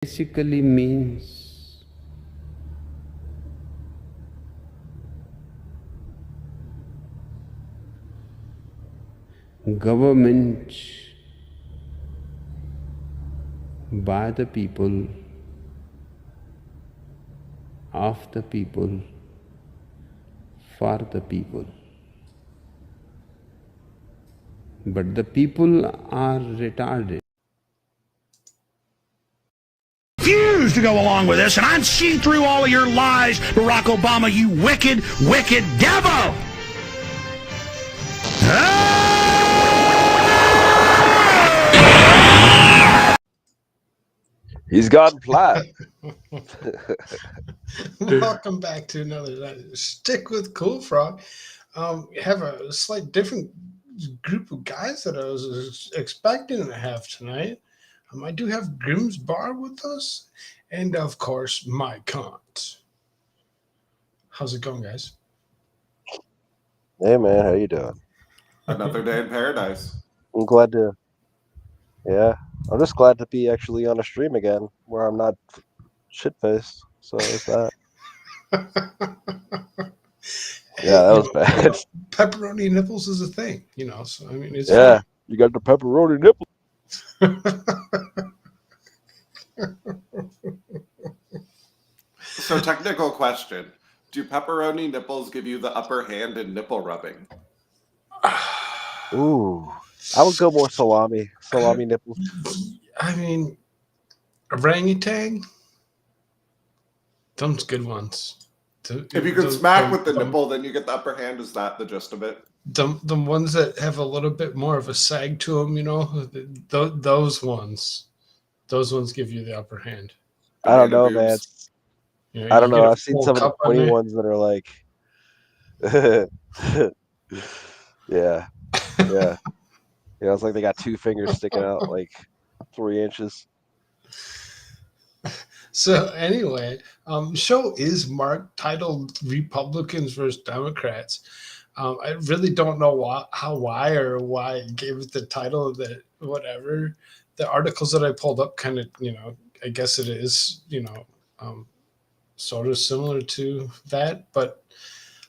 basically means government by the people, of the people, for the people. But the people are retarded. Refuse to go along with this, and I'm seeing through all of your lies, Barack Obama, you wicked, wicked devil! He's gone flat. Welcome back to another Stick with Koolfrogg. Have a slight different group of guys that I was expecting to have tonight. I do have Grimm's Bar with us, and of course, my Kant. How's it going, guys? Hey man, how you doing? Another day in paradise. I'm glad to. Yeah, I'm just glad to be actually on a stream again where I'm not shit faced. So it's that. Yeah, that was bad. Pepperoni nipples is a thing, So I mean, it's Yeah, you got the pepperoni nipple. So, technical question. Do pepperoni nipples give you the upper hand in nipple rubbing? Ooh, I would go more salami nipples. I mean, orangutan. Them's good ones. If you can smack with the nipple, then you get the upper hand. Is that the gist of it? The ones that have a little bit more of a sag to them, those ones give you the upper hand. I don't know, man. I don't know. I've seen some of the funny ones that are like, yeah. It's like they got two fingers sticking out like 3 inches. So anyway, show is marked titled Republicans versus Democrats. I really don't know why it gave it the title that whatever. The articles that I pulled up kind of, I guess it is, sort of similar to that. But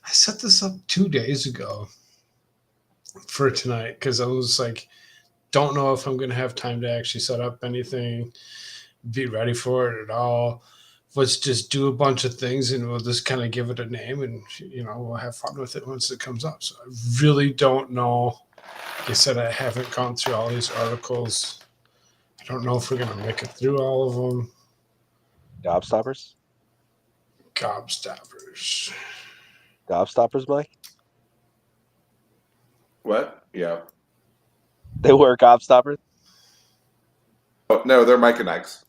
I set this up 2 days ago for tonight because I was like, don't know if I'm going to have time to actually set up anything, be ready for it at all. Let's just do a bunch of things and we'll just kind of give it a name and, we'll have fun with it once it comes up. So I really don't know. Like I said, I haven't gone through all these articles. I don't know if we're going to make it through all of them. Gobstoppers? Gobstoppers, Mike? What? Yeah. They were gobstoppers? Oh, no, they're Mike and Ike's.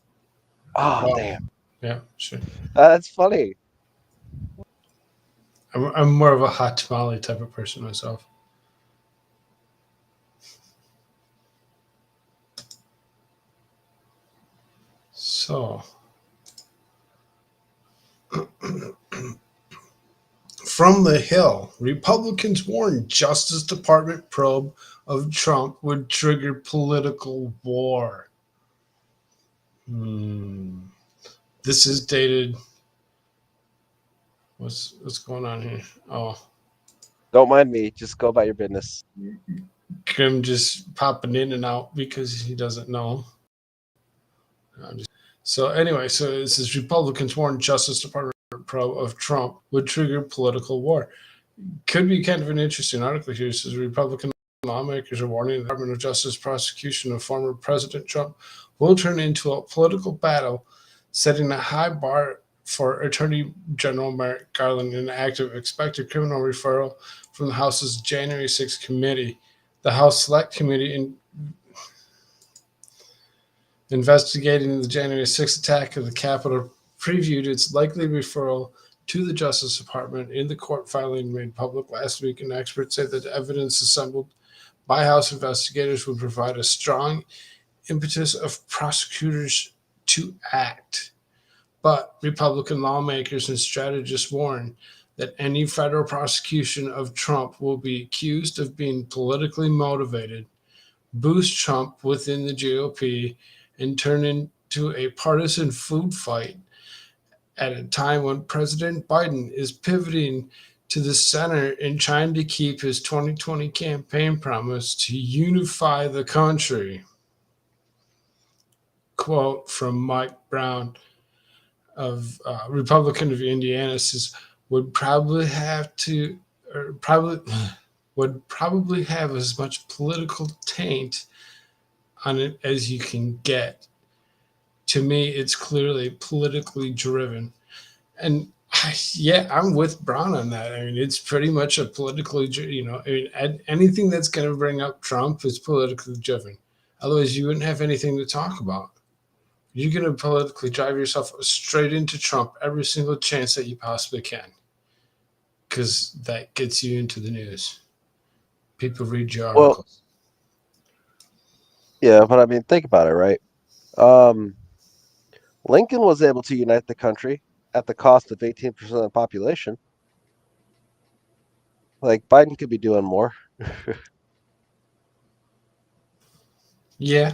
Oh, damn. Yeah, sure. That's funny. I'm more of a hot tamale type of person myself. So, from the Hill, Republicans warn Justice Department probe of Trump would trigger political war. This is dated. What's going on here? Oh, don't mind me. Just go about your business. Grim just popping in and out because he doesn't know. So anyway, so it says Republicans warn Justice Department probe of Trump would trigger political war. Could be kind of an interesting article here. It says Republican lawmakers are warning the Department of Justice prosecution of former President Trump will turn into a political battle, setting a high bar for Attorney General Merrick Garland in an active expected criminal referral from the House's January 6th committee. The House Select Committee investigating the January 6th attack of the Capitol previewed its likely referral to the Justice Department in the court filing made public last week, and experts say that the evidence assembled by House investigators would provide a strong impetus of prosecutors to act. But Republican lawmakers and strategists warn that any federal prosecution of Trump will be accused of being politically motivated, boost Trump within the GOP, and turn to a partisan food fight at a time when President Biden is pivoting to the center and trying to keep his 2020 campaign promise to unify the country. Quote from Mike Brown of Republican of Indiana says would probably have to or probably would probably have as much political taint on it as you can get. To me, it's clearly politically driven. And yeah, I'm with Brown on that. I mean, it's pretty much a politically, I mean, anything that's going to bring up Trump is politically driven. Otherwise, you wouldn't have anything to talk about. You're going to politically drive yourself straight into Trump every single chance that you possibly can, because that gets you into the news. People read your Well, articles. yeah, but I mean, think about it, right? Lincoln was able to unite the country at the cost of 18% of the population. Like, Biden could be doing more. Yeah,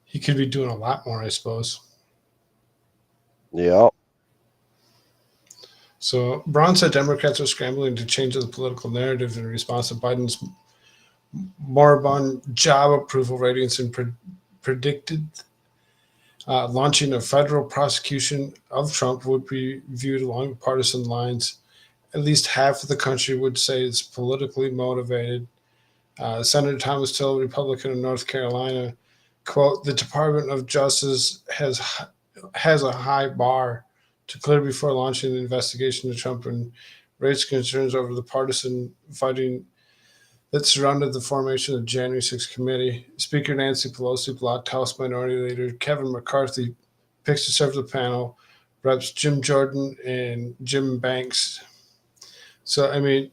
he could be doing a lot more, I suppose. Yeah. So Braun said Democrats are scrambling to change the political narrative in response to Biden's moribund job approval ratings and predicted launching a federal prosecution of Trump would be viewed along partisan lines. At least half of the country would say it's politically motivated. Senator Thomas Till, Republican of North Carolina, quote, the Department of Justice has a high bar to clear before launching the investigation to Trump and raised concerns over the partisan fighting that surrounded the formation of the January 6th committee. Speaker Nancy Pelosi blocked House Minority Leader Kevin McCarthy picks to serve the panel, Reps Jim Jordan and Jim Banks. So, I mean,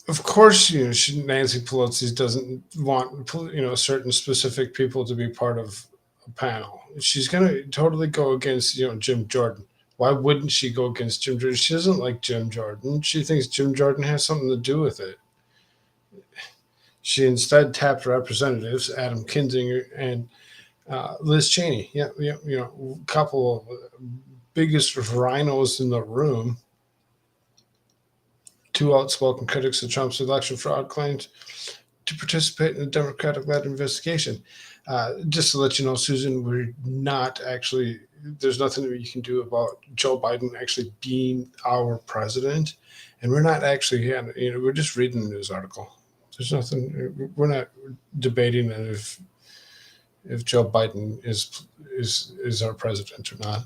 of course, Nancy Pelosi doesn't want, certain specific people to be part of a panel. She's going to totally go against, Jim Jordan. Why wouldn't she go against Jim Jordan? She doesn't like Jim Jordan. She thinks Jim Jordan has something to do with it. She instead tapped representatives Adam Kinzinger and Liz Cheney. A couple of biggest rhinos in the room. Two outspoken critics of Trump's election fraud claims to participate in a Democratic-led investigation. Just to let you know, Susan, we're not actually, there's nothing that you can do about Joe Biden actually being our president. And we're not actually, we're just reading the news article. There's nothing, we're not debating if Joe Biden is our president or not.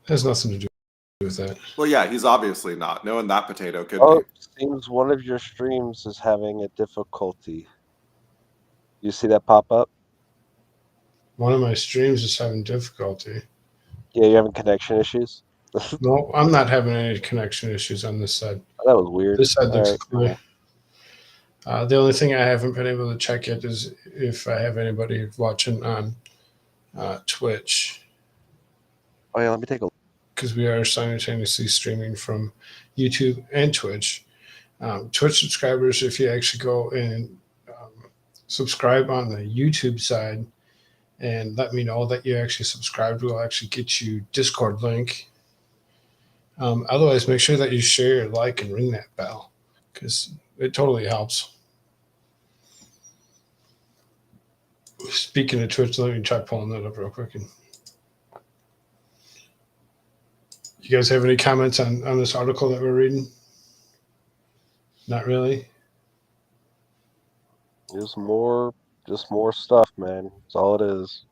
It has nothing to do with that. Well, yeah, he's obviously not. Knowing that potato could Oh, be. seems one of your streams is having a difficulty. You see that pop up? One of my streams is having difficulty. Yeah, you're having connection issues? No, I'm not having any connection issues on this side. That was weird. This side looks All right, clear. cool. The only thing I haven't been able to check yet is if I have anybody watching on Twitch, Oh yeah, let me take a look. because we are simultaneously streaming from YouTube and Twitch. Twitch subscribers, if you actually go and subscribe on the YouTube side and let me know that you actually subscribed, we'll actually get you Discord link. Otherwise, make sure that you share, like, and ring that bell, because it totally helps. Speaking of Twitch, let me try pulling that up real quick. And you guys have any comments on this article that we're reading? Not really. Just more stuff, man. That's all it is.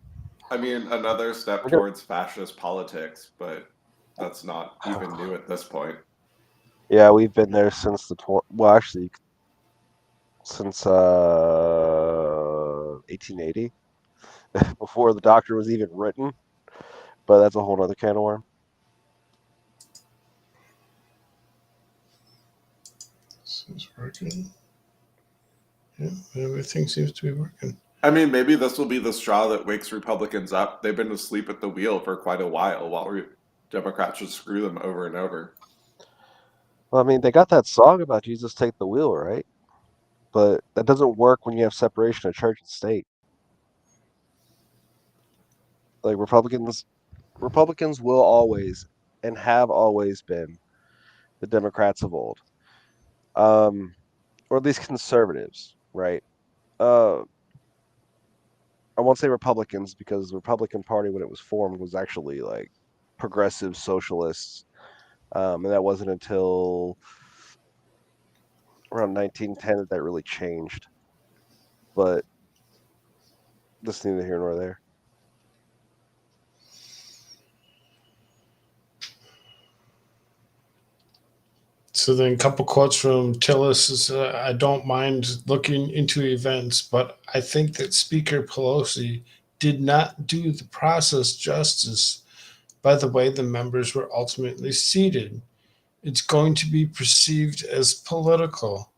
I mean, another step towards fascist politics, but that's not even new at this point. Yeah, we've been there since since 1880, before the Doctor was even written. But that's a whole other can of worms. This is working. Yeah, everything seems to be working. I mean, maybe this will be the straw that wakes Republicans up. They've been asleep at the wheel for quite a while Democrats just screw them over and over. Well, I mean, they got that song about Jesus Take the Wheel, right? But that doesn't work when you have separation of church and state. Like Republicans will always and have always been the Democrats of old, or at least conservatives, right? Uh, I won't say Republicans because the Republican Party, when it was formed, was actually like progressive socialists, and that wasn't until around 1910 that that really changed. But that's neither here nor there. So then a couple quotes from Tillis is, I don't mind looking into events, but I think that Speaker Pelosi did not do the process justice by the way the members were ultimately seated. It's going to be perceived as political.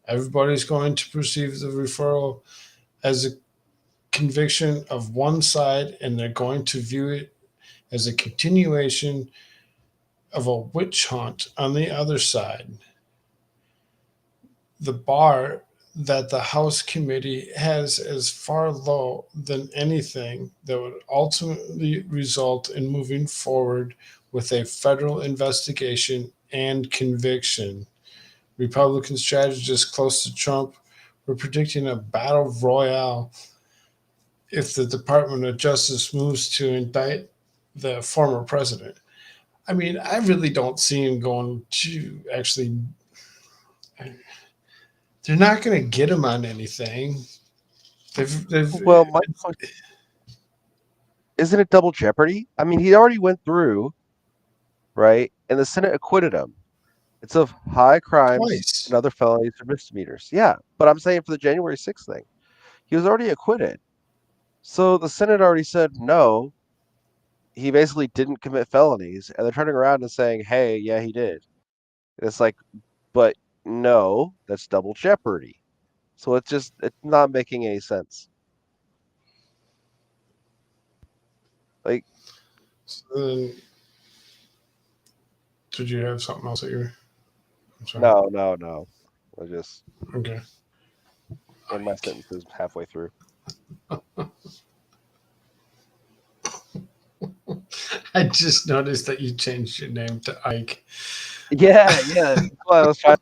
Everybody's going to perceive the referral as a conviction of one side, and they're going to view it as a continuation of a witch hunt on the other side. The bar that the House committee has is far low than anything that would ultimately result in moving forward with a federal investigation and conviction. Republican strategists close to Trump were predicting a battle royale if the Department of Justice moves to indict the former president. I mean, I really don't see him going to actually. They're not going to get him on anything. They've Well, my question, isn't it double jeopardy? I mean, he already went through, right? And the Senate acquitted him. It's of high crimes and twice. other felonies or misdemeanors. Yeah, but I'm saying for the January 6th thing, he was already acquitted. So the Senate already said no, he basically didn't commit felonies, and they're turning around and saying, "Hey, yeah, he did." And it's like, but no, that's double jeopardy. So it's not making any sense. Like, So then, did you have something else that you were? I'm sorry. no. I just Okay. end my sentences halfway through. I just noticed that you changed your name to Ike. Yeah. That's why I was trying.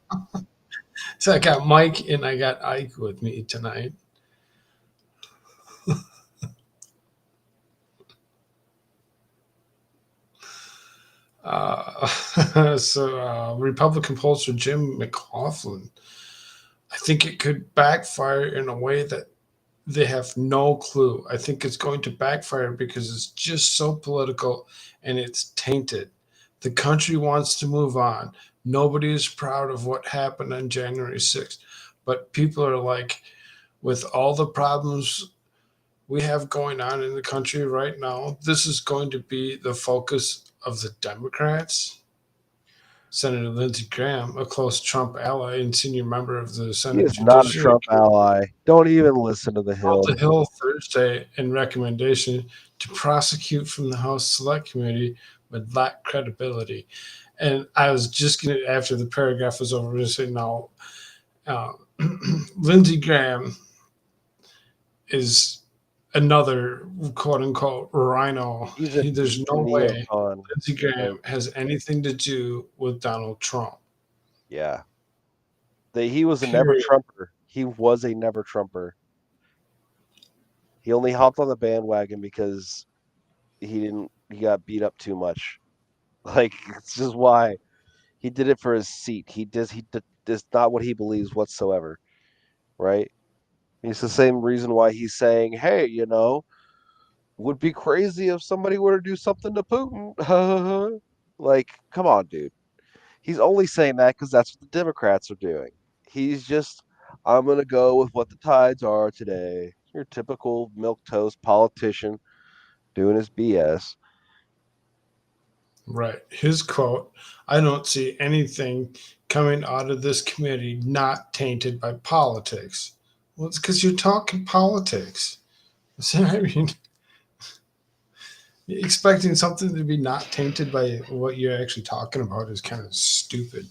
So I got Mike and I got Ike with me tonight. Republican pollster Jim McLaughlin, I think it could backfire in a way that they have no clue. I think it's going to backfire because it's just so political and it's tainted. The country wants to move on. Nobody is proud of what happened on January 6th. But people are like, with all the problems we have going on in the country right now, this is going to be the focus of the Democrats. Senator Lindsey Graham, a close Trump ally and senior member of the He Senate is not a Judiciary Trump ally. Don't even listen to the called Hill. the Hill Thursday in recommendation to prosecute from the House Select Committee would lack credibility. And I was just going to, after the paragraph was over, to say, no, uh, Lindsey Graham is another quote unquote rhino. He's a There's no way neocon. Lindsey Like, Graham has anything to do with Donald Trump. yeah. He was a never Period. Trumper. He was a never Trumper. He only hopped on the bandwagon because he got beat up too much. Like, it's just why he did it for his seat. He does not what he believes whatsoever, right? It's the same reason why he's saying, "Hey, would be crazy if somebody were to do something to Putin." Like, come on, dude. He's only saying that because that's what the Democrats are doing. He's just, I'm gonna go with what the tides are today. Your typical milquetoast politician doing his BS. Right. His quote, I don't see anything coming out of this committee not tainted by politics. Well, it's because you're talking politics. So, I mean, expecting something to be not tainted by what you're actually talking about is kind of stupid.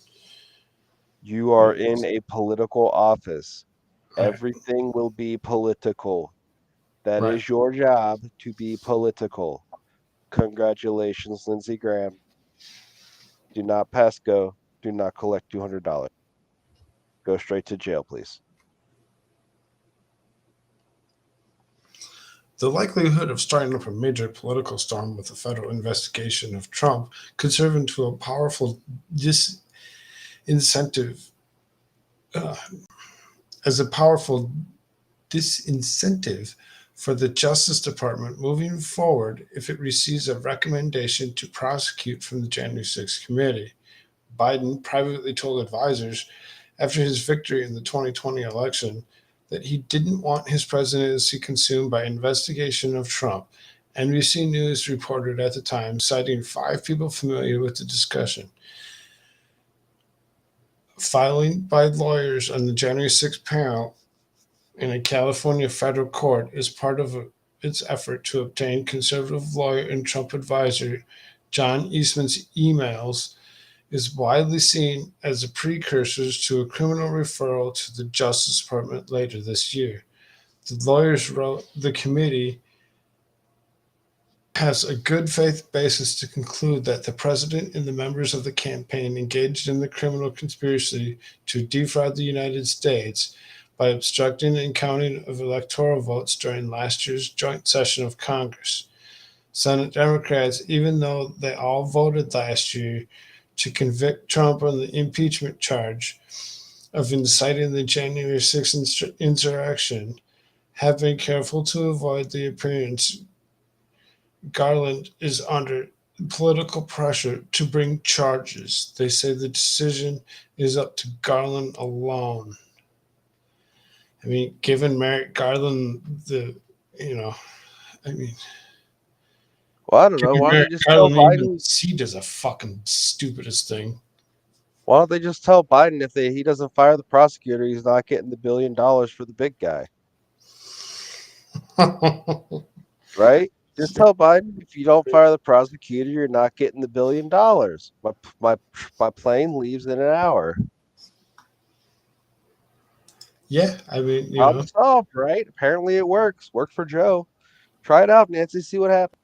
You are in a political office. Everything will be political. That Right. is your job, to be political. Congratulations, Lindsey Graham. Do not pass go. Do not collect $200. Go straight to jail, please. The likelihood of starting up a major political storm with a federal investigation of Trump could serve into a powerful disincentive uh, as a powerful disincentive for the Justice Department moving forward if it receives a recommendation to prosecute from the January 6th committee. Biden privately told advisors after his victory in the 2020 election that he didn't want his presidency consumed by investigation of Trump. NBC News reported at the time, citing 5 people familiar with the discussion. Filing by lawyers on the January 6th panel in a California federal court is part of its effort to obtain conservative lawyer and Trump advisor John Eastman's emails is widely seen as a precursor to a criminal referral to the Justice Department later this year. The lawyers wrote the committee has a good faith basis to conclude that the president and the members of the campaign engaged in the criminal conspiracy to defraud the United States by obstructing and counting of electoral votes during last year's joint session of Congress. Senate Democrats, even though they all voted last year to convict Trump on the impeachment charge of inciting the January 6th insurrection, have been careful to avoid the appearance Garland is under political pressure to bring charges. They say the decision is up to Garland alone. I mean, given Merrick Garland I mean, Well, I don't know. giving Why don't they Merrick just tell Garland even Biden? the seat is a fucking stupidest thing. Why don't they just tell Biden if he doesn't fire the prosecutor, he's not getting the $1 billion for the big guy, right? Just tell Biden if you don't fire the prosecutor, you're not getting the $1 billion. My plane leaves in an hour. Yeah, I mean, Problem solved, right? Apparently it works. Worked for Joe. Try it out, Nancy. See what happens.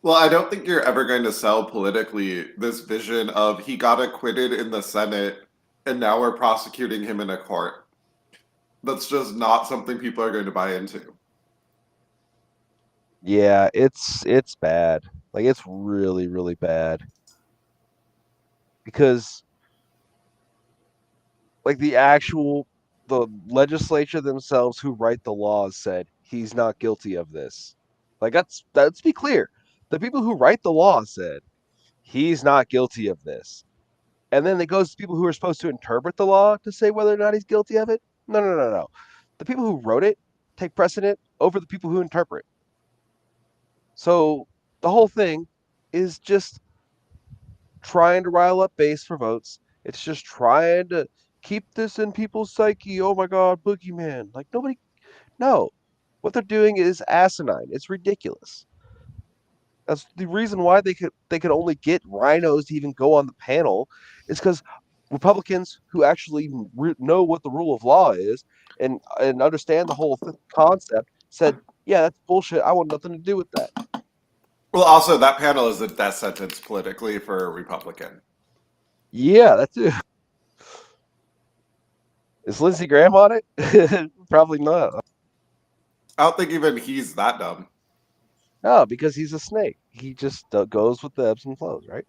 Well, I don't think you're ever going to sell politically this vision of he got acquitted in the Senate and now we're prosecuting him in a court. That's just not something people are going to buy into. Yeah, it's bad. Like it's really, really bad. Because like the legislature themselves who write the laws said he's not guilty of this. Like let's be clear. The people who write the law said he's not guilty of this. And then it goes to people who are supposed to interpret the law to say whether or not he's guilty of it. No, no, no, no. The people who wrote it take precedent over the people who interpret. So the whole thing is just trying to rile up base for votes. It's just trying to keep this in people's psyche. Oh my God, boogeyman! Like nobody. No, what they're doing is asinine. It's ridiculous. That's the reason why they could only get rhinos to even go on the panel, is because Republicans who actually know what the rule of law is and understand the whole concept said, yeah, that's bullshit. I want nothing to do with that. Well, also, that panel is a death sentence politically for a Republican. Yeah, that's it. Is Lindsey Graham on it? Probably not. I don't think even he's that dumb. No, because he's a snake. He just goes with the ebbs and flows, right?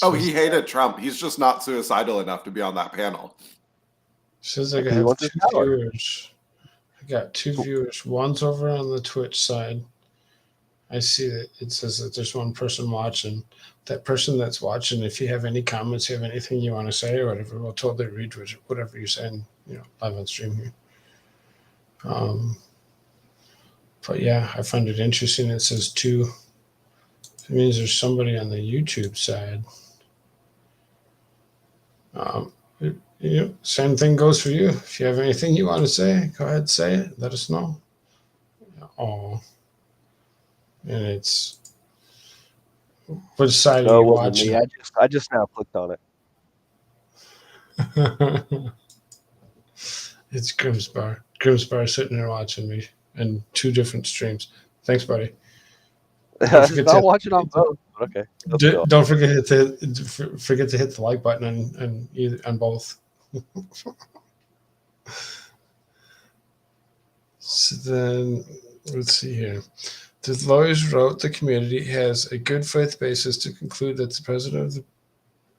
Oh, he hated Trump. He's just not suicidal enough to be on that panel. Says like I He have wants his 2 power. viewers. I got 2 viewers. One's over on the Twitch side. I see that it says that there's one person watching. That person that's watching, if you have any comments, you have anything you want to say or whatever, we'll totally read whatever you're saying, live on stream here. But yeah, I find it interesting. It says 2. It means there's somebody on the YouTube side. Same thing goes for you. If you have anything you want to say, go ahead, say it. Let us know. Oh, and it's which side are No, you it wasn't me. watching? I just now clicked on it. It's Grimsbar. Grimsbar sitting there watching me in 2 different streams. Thanks, buddy. Don't forget Not to watching on both. But okay, let's go. don't forget to hit the like button on both. So then, let's see here. The lawyers wrote the community has a good faith basis to conclude that the president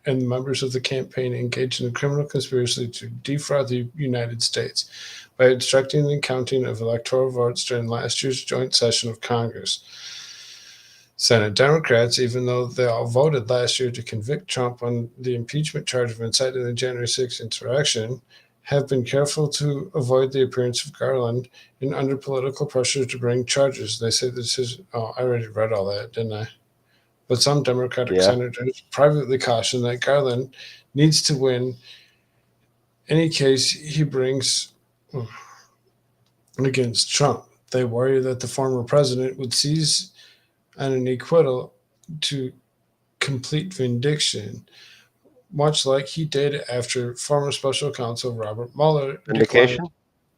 and the members of the campaign engaged in a criminal conspiracy to defraud the United States by obstructing the counting of electoral votes during last year's joint session of Congress. Senate Democrats, even though they all voted last year to convict Trump on the impeachment charge of inciting the January 6th insurrection, have been careful to avoid the appearance of Garland and under political pressure to bring charges. They say this is, I already read all that, didn't I? But some Democratic senators privately caution that Garland needs to win any case he brings against Trump. They worry that the former president would seize on an acquittal to complete vindication, much like he did after former special counsel Robert Mueller declined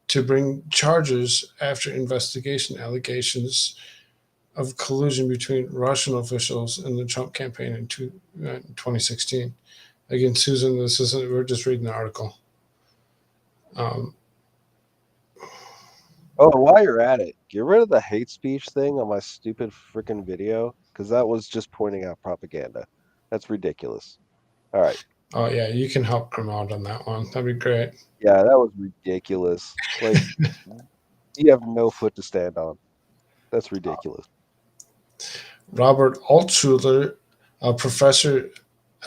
to bring charges after investigation allegations of collusion between Russian officials and the Trump campaign in 2016. Again, Susan, this isn't, we're just reading the article. Oh, while you're at it, get rid of the hate speech thing on my stupid freaking video, because that was just pointing out propaganda. That's ridiculous. All right. Oh, yeah, you can help Grim out on that one. That'd be great. Yeah, that was ridiculous. Like, you have no foot to stand on. That's ridiculous. Robert Altshuler, a professor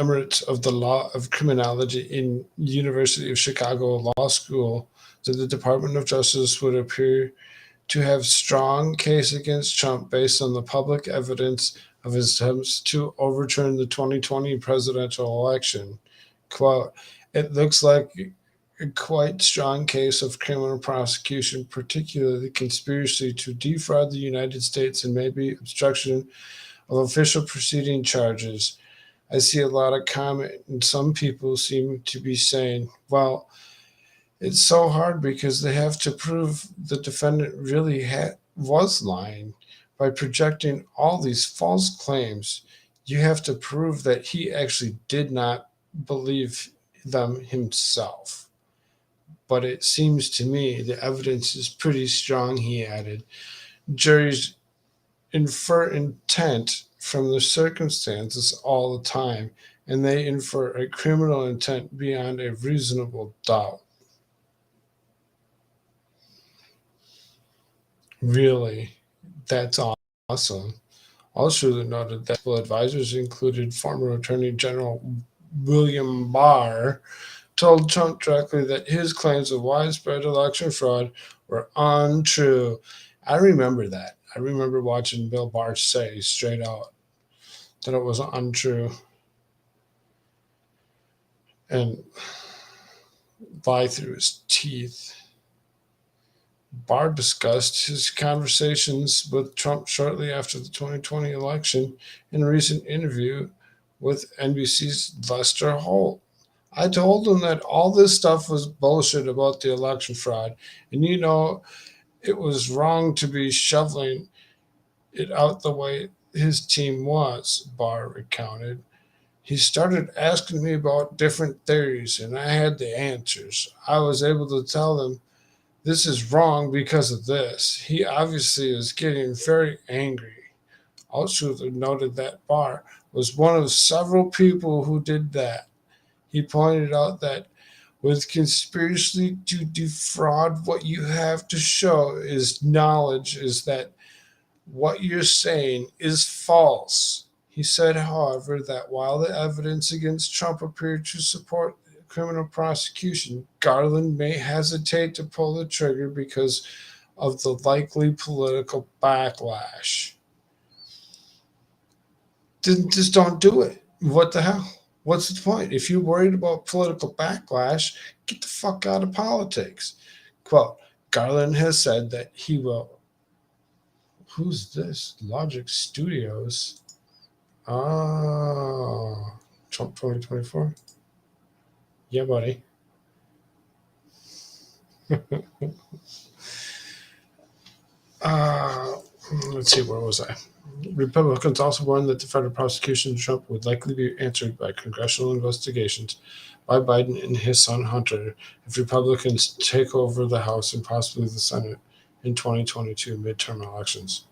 emeritus of the law of criminology in University of Chicago Law School, said the Department of Justice would appear to have strong case against Trump based on the public evidence of his attempts to overturn the 2020 presidential election. Quote, it looks like a quite strong case of criminal prosecution, particularly conspiracy to defraud the United States and maybe obstruction of official proceeding charges. I see a lot of comment, and some people seem to be saying, well, it's so hard because they have to prove the defendant really was lying by projecting all these false claims. You have to prove that he actually did not believe them himself. But it seems to me the evidence is pretty strong, he added. Juries infer intent from the circumstances all the time, and they infer a criminal intent beyond a reasonable doubt. Really, that's awesome. Also noted that advisors included former Attorney General William Barr told Trump directly that his claims of widespread election fraud were untrue. I remember that. I remember watching Bill Barr say straight out that it was untrue and lie through his teeth. Barr discussed his conversations with Trump shortly after the 2020 election in a recent interview with NBC's Lester Holt. I told him that all this stuff was bullshit about the election fraud, and it was wrong to be shoveling it out the way his team was, Barr recounted. He started asking me about different theories, and I had the answers. I was able to tell him this is wrong because of this. He obviously is getting very angry. Also noted that Barr was one of several people who did that. He pointed out that with conspiracy to defraud, what you have to show is knowledge is that what you're saying is false. He said, however, that while the evidence against Trump appeared to support criminal prosecution, Garland may hesitate to pull the trigger because of the likely political backlash. Just don't do it. What the hell? What's the point? If you're worried about political backlash, get the fuck out of politics. Quote, Garland has said that he will. Who's this? Logic Studios. Oh, Trump 2024. Yeah, buddy. Uh, let's see, where was I? Republicans also warned that the federal prosecution of Trump would likely be answered by congressional investigations by Biden and his son Hunter if Republicans take over the House and possibly the Senate in 2022 midterm elections.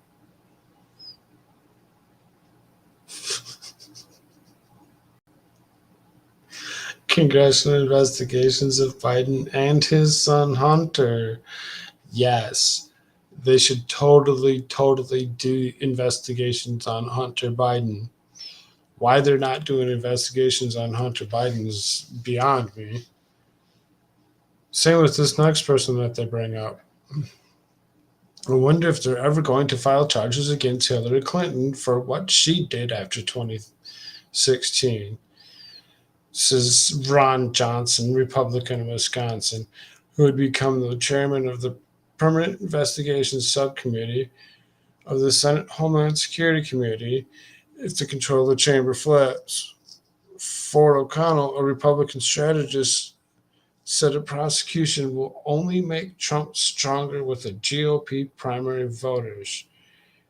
Congressional investigations of Biden and his son Hunter. Yes, they should totally do investigations on Hunter Biden. Why they're not doing investigations on Hunter Biden is beyond me. Same with this next person that they bring up. I wonder if they're ever going to file charges against Hillary Clinton for what she did after 2016. This is Ron Johnson, Republican of Wisconsin, who would become the chairman of the Permanent Investigations Subcommittee of the Senate Homeland Security Committee if the control of the chamber flips. Ford O'Connell, a Republican strategist, said a prosecution will only make Trump stronger with the GOP primary voters.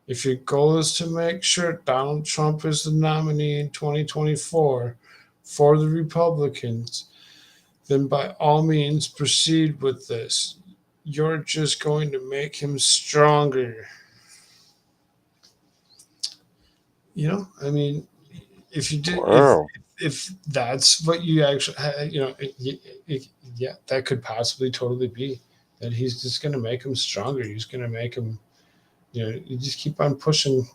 If your goal is to make sure Donald Trump is the nominee in 2024 for the Republicans, then by all means proceed with this. You're just going to make him stronger. You know, I mean, if you did, Wow. if that's what you actually, you know, yeah, that could possibly totally be that he's just going to make him stronger. He's going to make him, you know, you just keep on pushing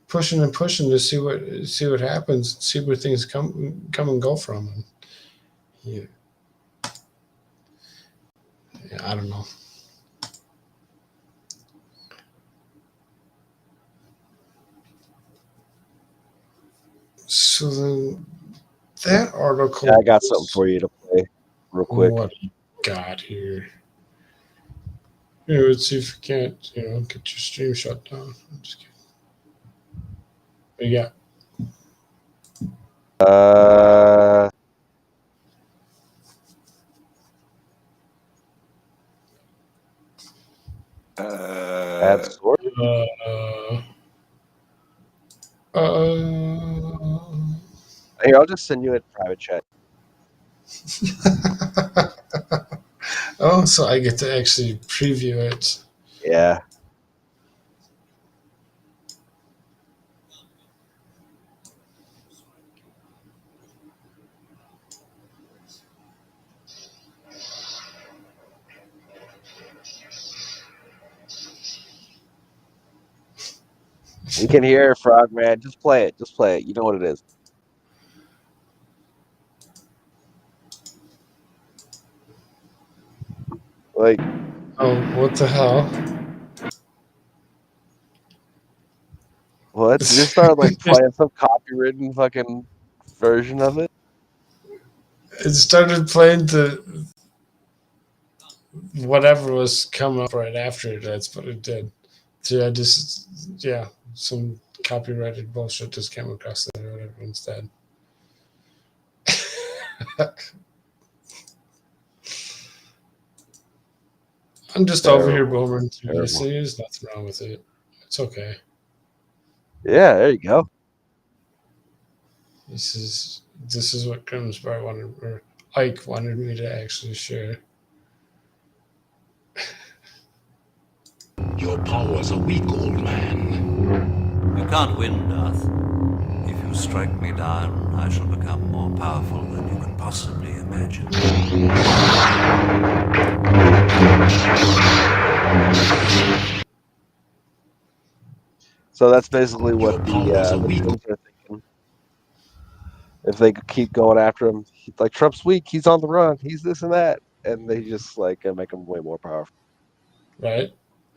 to see what happens, see where things come and go from. And, yeah, I don't know. So then that article. Yeah, I got something for you to play real quick. What do you got here? You know, let's see if you can't, you know, get your stream shut down. I'm just kidding. What you got? Add source? Here, I'll just send you a private chat. Oh, so I get to actually preview it. Yeah. You can hear it, Frogman. Just play it. Just play it. You know what it is. Like, Oh, what the hell? what? You just started like playing some copywritten fucking version of it. It started playing the whatever was coming up right after it. That's what it did. So I just, yeah, some copyrighted bullshit just came across there or whatever instead. I'm just over here booming through this. There's nothing wrong with it. It's okay. Yeah, there you go. This is what Grimsby wanted, or Ike wanted me to actually share. Your powers are weak, old man. You can't win, Darth. If you strike me down, I shall become more powerful than you can possibly imagine. So that's basically what the Dems are thinking. If they keep going after him, like Trump's weak, he's on the run, he's this and that, and they just like make him way more powerful. Right?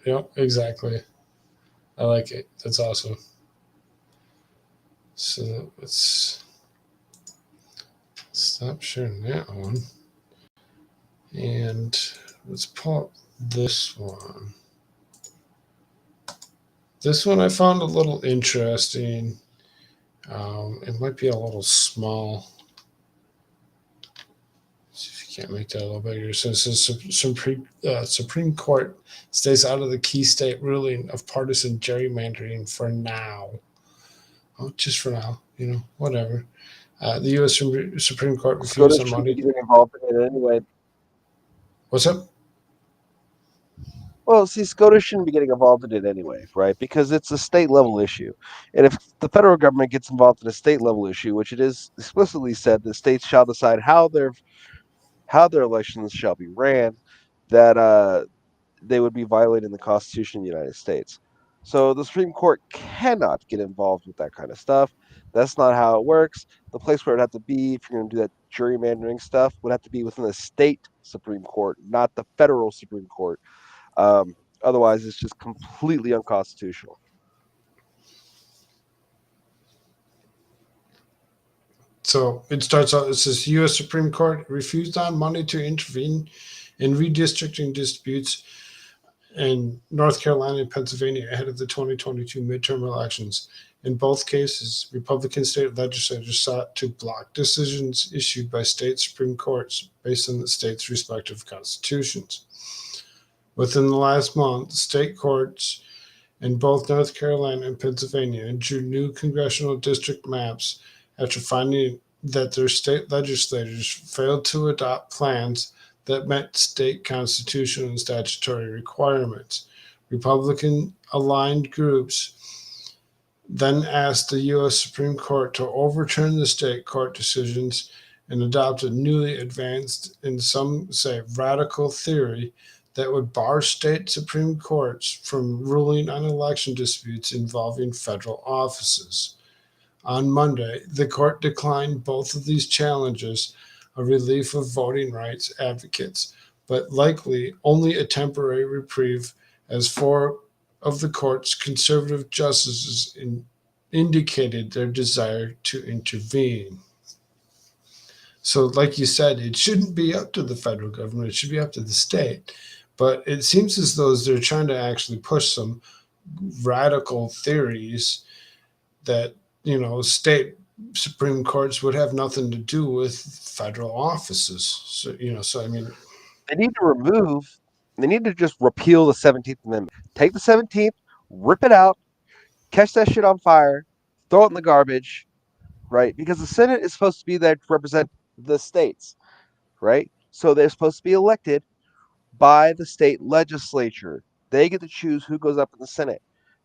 Yep, exactly. I like it. That's awesome. So let's stop sharing that one. And let's pull up this one. This one I found a little interesting. It might be a little small. Let's see if Can't make that a little bigger. So it says Supreme Court stays out of the key state ruling of partisan gerrymandering for now. Oh, just for now, whatever. The U.S. Supreme Court SCOTUS refused on shouldn't be Monday. getting involved in it anyway. What's up? Well, see, SCOTUS shouldn't be getting involved in it anyway, right? Because it's a state level issue. And if the federal government gets involved in a state level issue, which it is explicitly said that states shall decide how their elections shall be ran, that they would be violating the Constitution of the United States. So the Supreme Court cannot get involved with that kind of stuff. That's not how it works. The place where it would have to be, if you're going to do that gerrymandering stuff, would have to be within the state Supreme Court, not the federal Supreme Court. Otherwise, it's just completely unconstitutional. So it starts out, it says U.S. Supreme Court refused on Monday to intervene in redistricting disputes in North Carolina and Pennsylvania ahead of the 2022 midterm elections. In both cases, Republican state legislators sought to block decisions issued by state Supreme Courts based on the states' respective constitutions. Within the last month, state courts in both North Carolina and Pennsylvania drew new congressional district maps after finding that their state legislators failed to adopt plans that met state constitutional and statutory requirements. Republican-aligned groups then asked the U.S. Supreme Court to overturn the state court decisions and adopt a newly advanced, and some say radical, theory that would bar state Supreme Courts from ruling on election disputes involving federal offices. On Monday, the court declined both of these challenges, a relief of voting rights advocates, but likely only a temporary reprieve, as four of the court's conservative justices indicated their desire to intervene. So, like you said, it shouldn't be up to the federal government, it should be up to the state. But it seems as though they're trying to actually push some radical theories that, state Supreme Courts would have nothing to do with federal offices. So I mean, They need to just repeal the 17th Amendment. Take the 17th, rip it out, catch that shit on fire, throw it in the garbage, right? Because the Senate is supposed to be there to represent the states, right? So they're supposed to be elected by the state legislature. They get to choose who goes up in the Senate.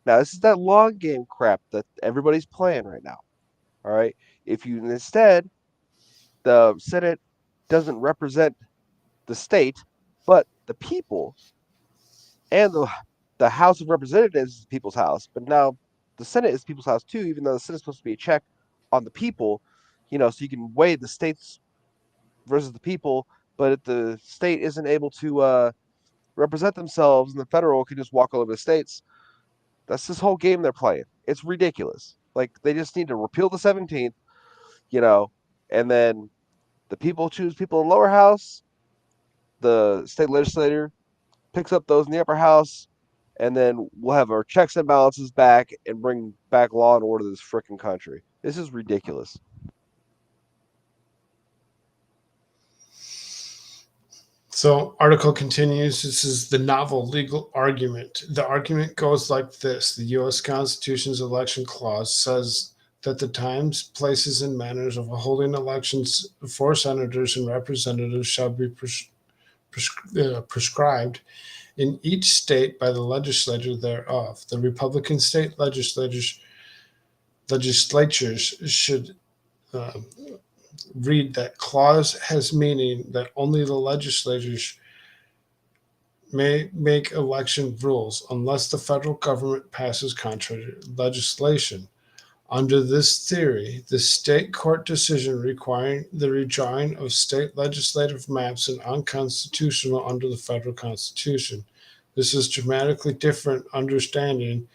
Now, this is that long game crap that everybody's playing right now. All right. If you instead, the Senate doesn't represent the state, but the people, and the House of Representatives is the people's house, but now the Senate is the people's house too, even though the Senate is supposed to be a check on the people, so you can weigh the states versus the people, but if the state isn't able to represent themselves and the federal can just walk all over the states, that's this whole game they're playing. It's ridiculous. Like, they just need to repeal the 17th, and then the people choose people in the lower house, the state legislator picks up those in the upper house, and then we'll have our checks and balances back and bring back law and order to this frickin' country. This is ridiculous. So, article continues. This is the novel legal argument. The argument goes like this: the U.S. Constitution's election clause says that the times, places, and manners of holding elections for senators and representatives shall be prescribed in each state by the legislature thereof. The Republican state legislatures should read that clause has meaning that only the legislatures may make election rules unless the federal government passes contrary legislation. Under this theory, the state court decision requiring the redrawing of state legislative maps is unconstitutional under the federal constitution. This is dramatically different understanding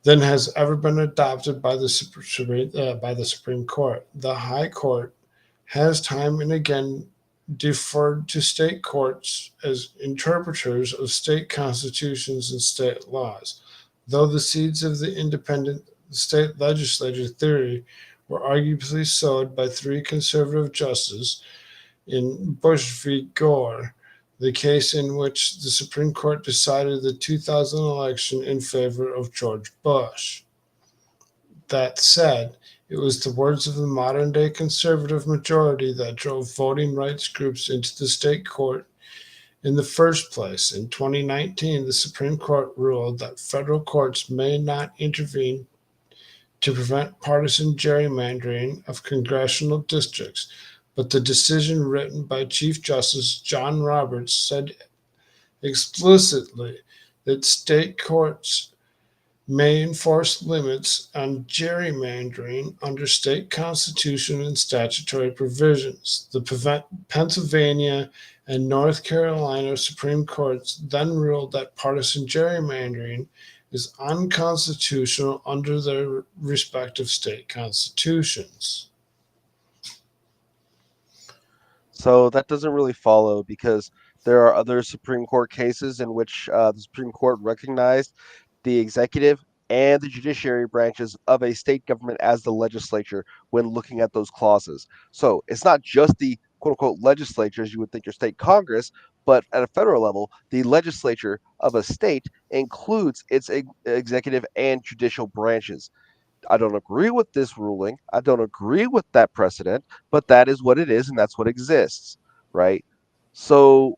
than has ever been adopted by the Supreme Court. The High Court has time and again deferred to state courts as interpreters of state constitutions and state laws. Though the seeds of the independent state legislature theory were arguably sowed by three conservative justices, in Bush v. Gore, the case in which the Supreme Court decided the 2000 election in favor of George Bush. That said, it was the words of the modern day conservative majority that drove voting rights groups into the state court in the first place. In 2019, the Supreme Court ruled that federal courts may not intervene to prevent partisan gerrymandering of congressional districts, but the decision written by Chief Justice John Roberts said explicitly that state courts may enforce limits on gerrymandering under state constitution and statutory provisions. The Pennsylvania and North Carolina Supreme Courts then ruled that partisan gerrymandering is unconstitutional under their respective state constitutions. So that doesn't really follow because there are other Supreme Court cases in which the Supreme Court recognized the executive and the judiciary branches of a state government as the legislature when looking at those clauses. So it's not just the quote unquote legislature, as you would think your state Congress, but at a federal level, the legislature of a state includes its executive and judicial branches. I don't agree with this ruling. I don't agree with that precedent, but that is what it is and that's what exists, right? So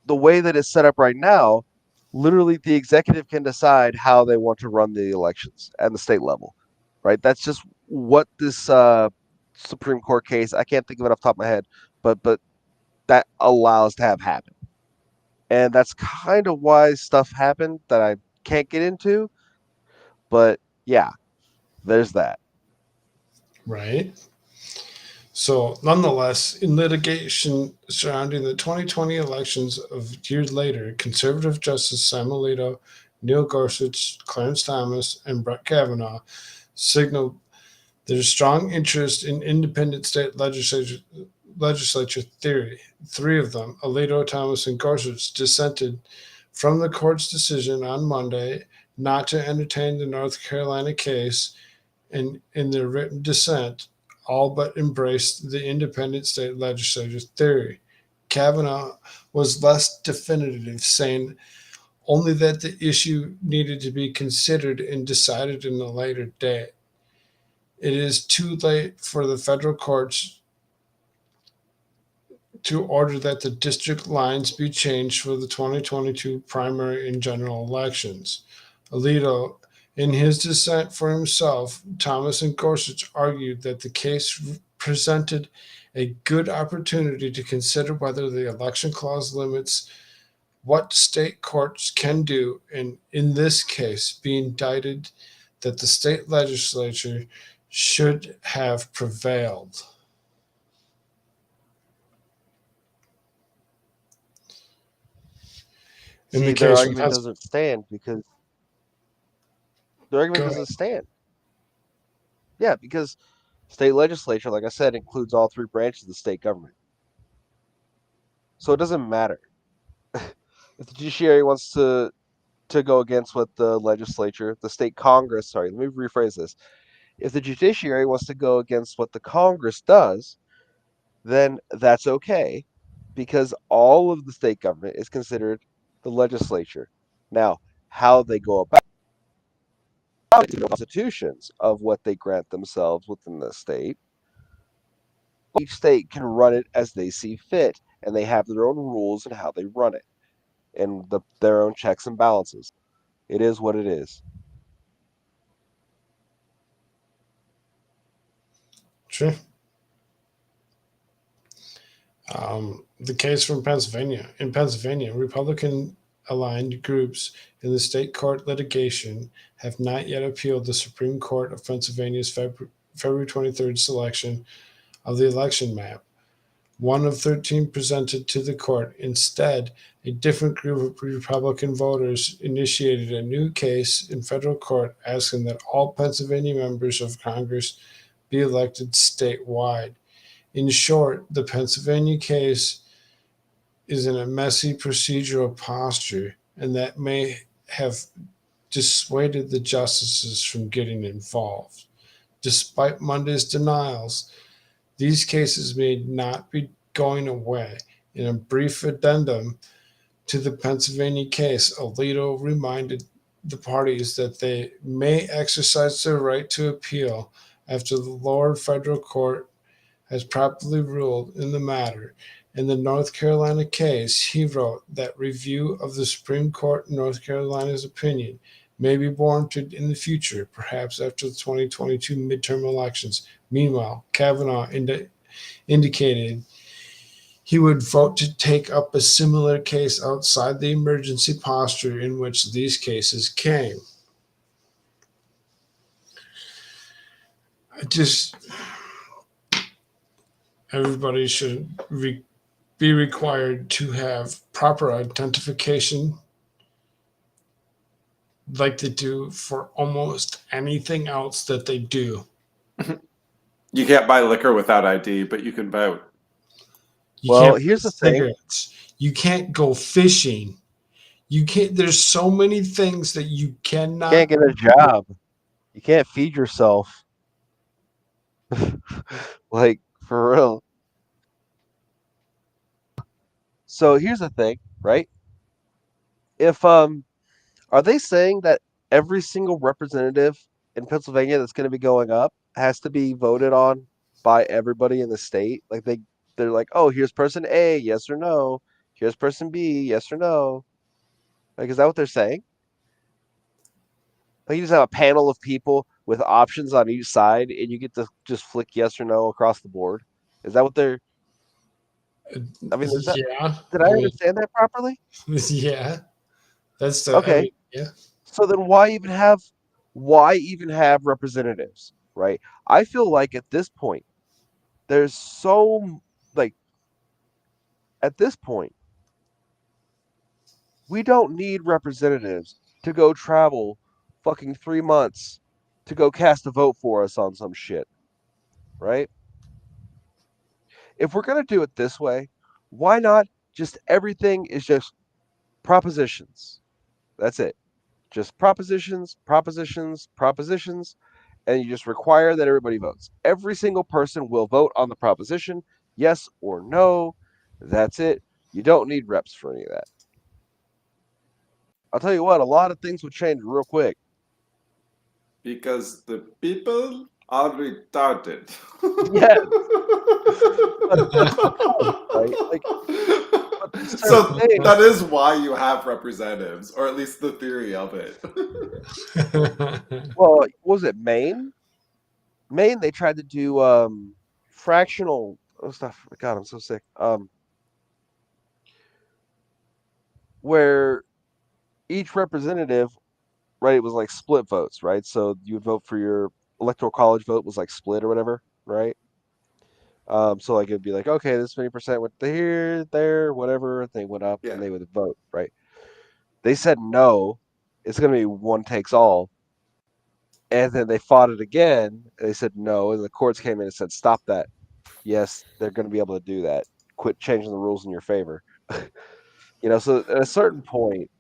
the way that it's set up right now, literally the executive can decide how they want to run the elections at the state level, right? That's just what this Supreme Court case, I can't think of it off the top of my head, but that allows to have happen. And that's kind of why stuff happened that I can't get into, but yeah, there's that. Right? So, nonetheless, in litigation surrounding the 2020 elections of years later, conservative Justice Sam Alito, Neil Gorsuch, Clarence Thomas, and Brett Kavanaugh signaled their strong interest in independent state legislature theory. Three of them, Alito, Thomas, and Gorsuch, dissented from the court's decision on Monday not to entertain the North Carolina case, and in their written dissent, all but embraced the independent state legislature theory. Kavanaugh was less definitive, saying only that the issue needed to be considered and decided in a later date. It is too late for the federal courts to order that the district lines be changed for the 2022 primary and general elections. Alito, in his dissent for himself, Thomas and Gorsuch argued that the case presented a good opportunity to consider whether the election clause limits what state courts can do, and in this case, be indicted that the state legislature should have prevailed. In See, the their case from argument Pennsylvania, doesn't stand because their argument go ahead. doesn't stand. Yeah, because state legislature, like I said, includes all three branches of the state government. So it doesn't matter. If the judiciary wants to go against what the legislature, the state Congress, sorry, let me rephrase this. If the judiciary wants to go against what the Congress does, then that's okay because all of the state government is considered the legislature. Now, how they go about the constitutions of what they grant themselves within the state, each state can run it as they see fit, and they have their own rules and how they run it, and their own checks and balances. It is what it is. Sure. The case from Pennsylvania. In Pennsylvania, Republican aligned groups in the state court litigation have not yet appealed the Supreme Court of Pennsylvania's February 23rd selection of the election map, one of 13 presented to the court. Instead, a different group of Republican voters initiated a new case in federal court asking that all Pennsylvania members of Congress be elected statewide. In short, the Pennsylvania case is in a messy procedural posture, and that may have dissuaded the justices from getting involved. Despite Monday's denials, These cases may not be going away. In a brief addendum to the Pennsylvania case, Alito reminded the parties that they may exercise their right to appeal after the lower federal court has properly ruled in the matter. In the North Carolina case, he wrote that review of the Supreme Court in North Carolina's opinion may be warranted in the future, perhaps after the 2022 midterm elections. Meanwhile, Kavanaugh indicated he would vote to take up a similar case outside the emergency posture in which these cases came. I just, everybody should be required to have proper identification like they do for almost anything else that they do. You can't buy liquor without ID, but you can vote. You Well, can't buy here's the thing. cigarettes. You can't go fishing. You can't. There's so many things that you cannot. You can't get a job. You can't feed yourself. Like, for real. So here's the thing, right? If are they saying that every single representative in Pennsylvania that's going to be going up has to be voted on by everybody in the state? Like they're like, "Oh, here's person A, yes or no. Here's person B, yes or no." Like, is that what they're saying? Like, you just have a panel of people with options on each side, and you get to just flick yes or no across the board. Is that what they're? I mean, is that? Yeah. Did I understand that properly? Yeah. That's the. I Okay. mean, yeah. So then why even have representatives, right? I feel like at this point there's like at this point we don't need representatives to go travel fucking 3 months to go cast a vote for us on some shit, right? If we're going to do it this way, why not just everything is just propositions. That's it. Just propositions, propositions, propositions, and you just require that everybody votes. Every single person will vote on the proposition, yes or no. That's it. You don't need reps for any of that. I'll tell you what, a lot of things would change real quick. Because the people are retarded. Yes, but that's the point, right? Like, but there's certain So things. that is why you have representatives, or at least the theory of it. Well, what was it Maine? Maine, they tried to do fractional stuff. God, I'm so sick. Where each representative, right, it was like split votes, right? So you would vote for your electoral college vote was like split or whatever, right? So like it'd be like, okay, this many percent went to here, there, whatever. They went up Yeah. and they would vote, right? They said no, it's gonna be one takes all. And then they fought it again. And they said no, and the courts came in and said, stop that. Yes, they're gonna be able to do that. Quit changing the rules in your favor. So at a certain point,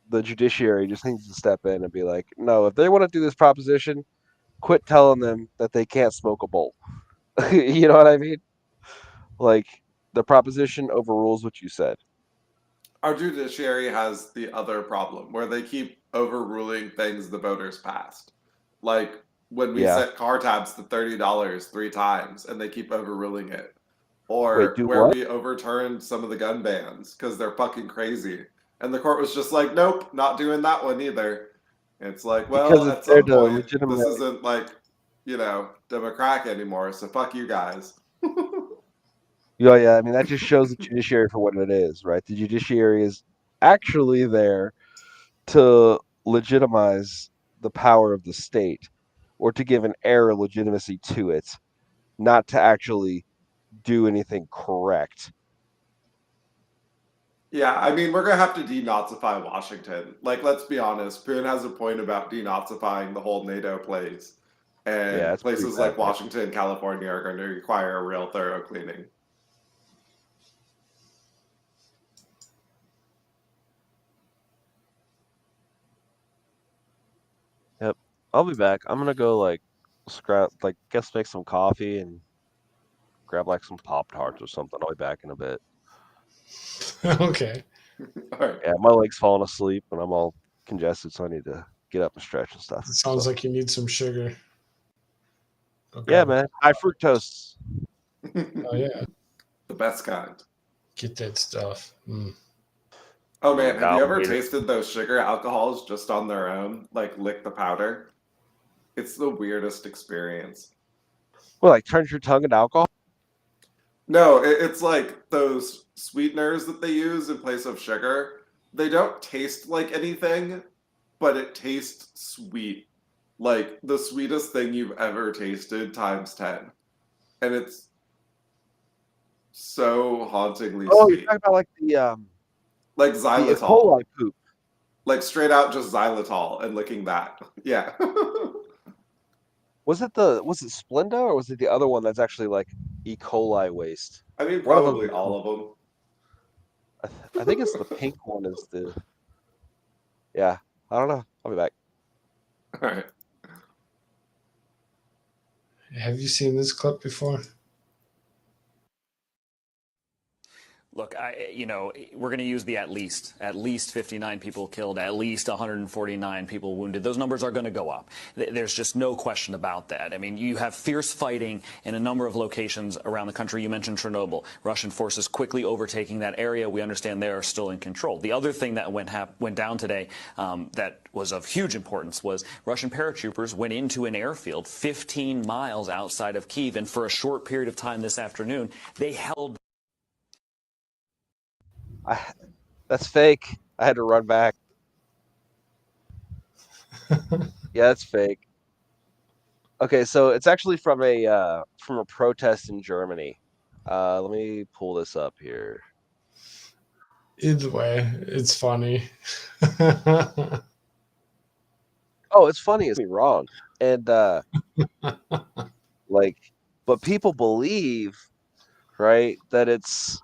the judiciary just needs to step in and be like, no, if they want to do this proposition, quit telling them that they can't smoke a bowl. You know what I mean? Like the proposition overrules what you said. Our judiciary has the other problem where they keep overruling things the voters passed. Like when we Yeah. set car tabs to $30 3 times and they keep overruling it. Wait, Or do where what? we overturned some of the gun bans because they're fucking crazy. And the court was just like, nope, not doing that one either. It's like, Because well, it's at there some to point, this legitimize. isn't like, Democratic anymore, so fuck you guys. Yeah. I mean, that just shows the judiciary for what it is, right? The judiciary is actually there to legitimize the power of the state or to give an air of legitimacy to it, not to actually do anything correct. Yeah, I mean, we're gonna have to denazify Washington. Like, let's be honest, Poon has a point about denazifying the whole NATO place. Yeah, And it's pretty places bad, like man. Washington and California are going to require a real thorough cleaning. Yep. I'll be back. I'm gonna go like scrap, like guess make some coffee and grab like some Pop-Tarts or something. I'll be back in a bit. Okay. All right. Yeah, my leg's falling asleep and I'm all congested, so I need to get up and stretch and stuff. It sounds So, like you need some sugar. Okay. yeah, man. High fructose. Oh yeah. The best kind. Get that stuff. Mm. Oh man, have you ever Alligator. tasted those sugar alcohols just on their own? Like lick the powder? It's the weirdest experience. Well, like turns your tongue into alcohol? No, it's like those sweeteners that they use in place of sugar. They don't taste like anything, but it tastes sweet. Like the sweetest thing you've ever tasted times 10. And it's so hauntingly Oh, you're sweet. talking about like Like the E. xylitol. coli poop. Like straight out just xylitol and licking that. Yeah. Was it Splenda or was it the other one that's actually like E. coli waste? I mean, One of them probably is all of them. I think it's the pink one is the. Yeah, I don't know. I'll be back. All right. Have you seen this clip before? Look, we're going to use the at least 59 people killed, at least 149 people wounded. Those numbers are going to go up. There's just no question about that. I mean, you have fierce fighting in a number of locations around the country. You mentioned Chernobyl. Russian forces quickly overtaking that area. We understand they are still in control. The other thing that went down today that was of huge importance was Russian paratroopers went into an airfield 15 miles outside of Kyiv, and for a short period of time this afternoon, they held. That's fake. I had to run back. Yeah, that's fake. Okay, so it's actually from a protest in Germany. Let me pull this up here. Either way, it's funny. Oh, it's funny. It's me wrong, and like, but people believe, right, that it's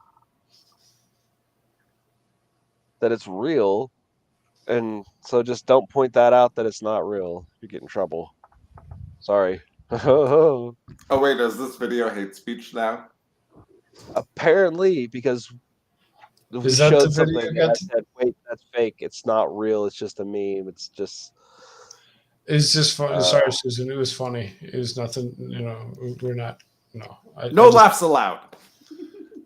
real, and so just don't point that out that it's not real. You get in trouble. Sorry. Oh wait, is this video hate speech now? Apparently, because we Is that the showed video something you got that said, "Wait, that's fake. It's not real. It's just a meme. It's just." It's just funny. Sorry, Susan. It was funny. It was nothing. We're not. No. No laughs allowed.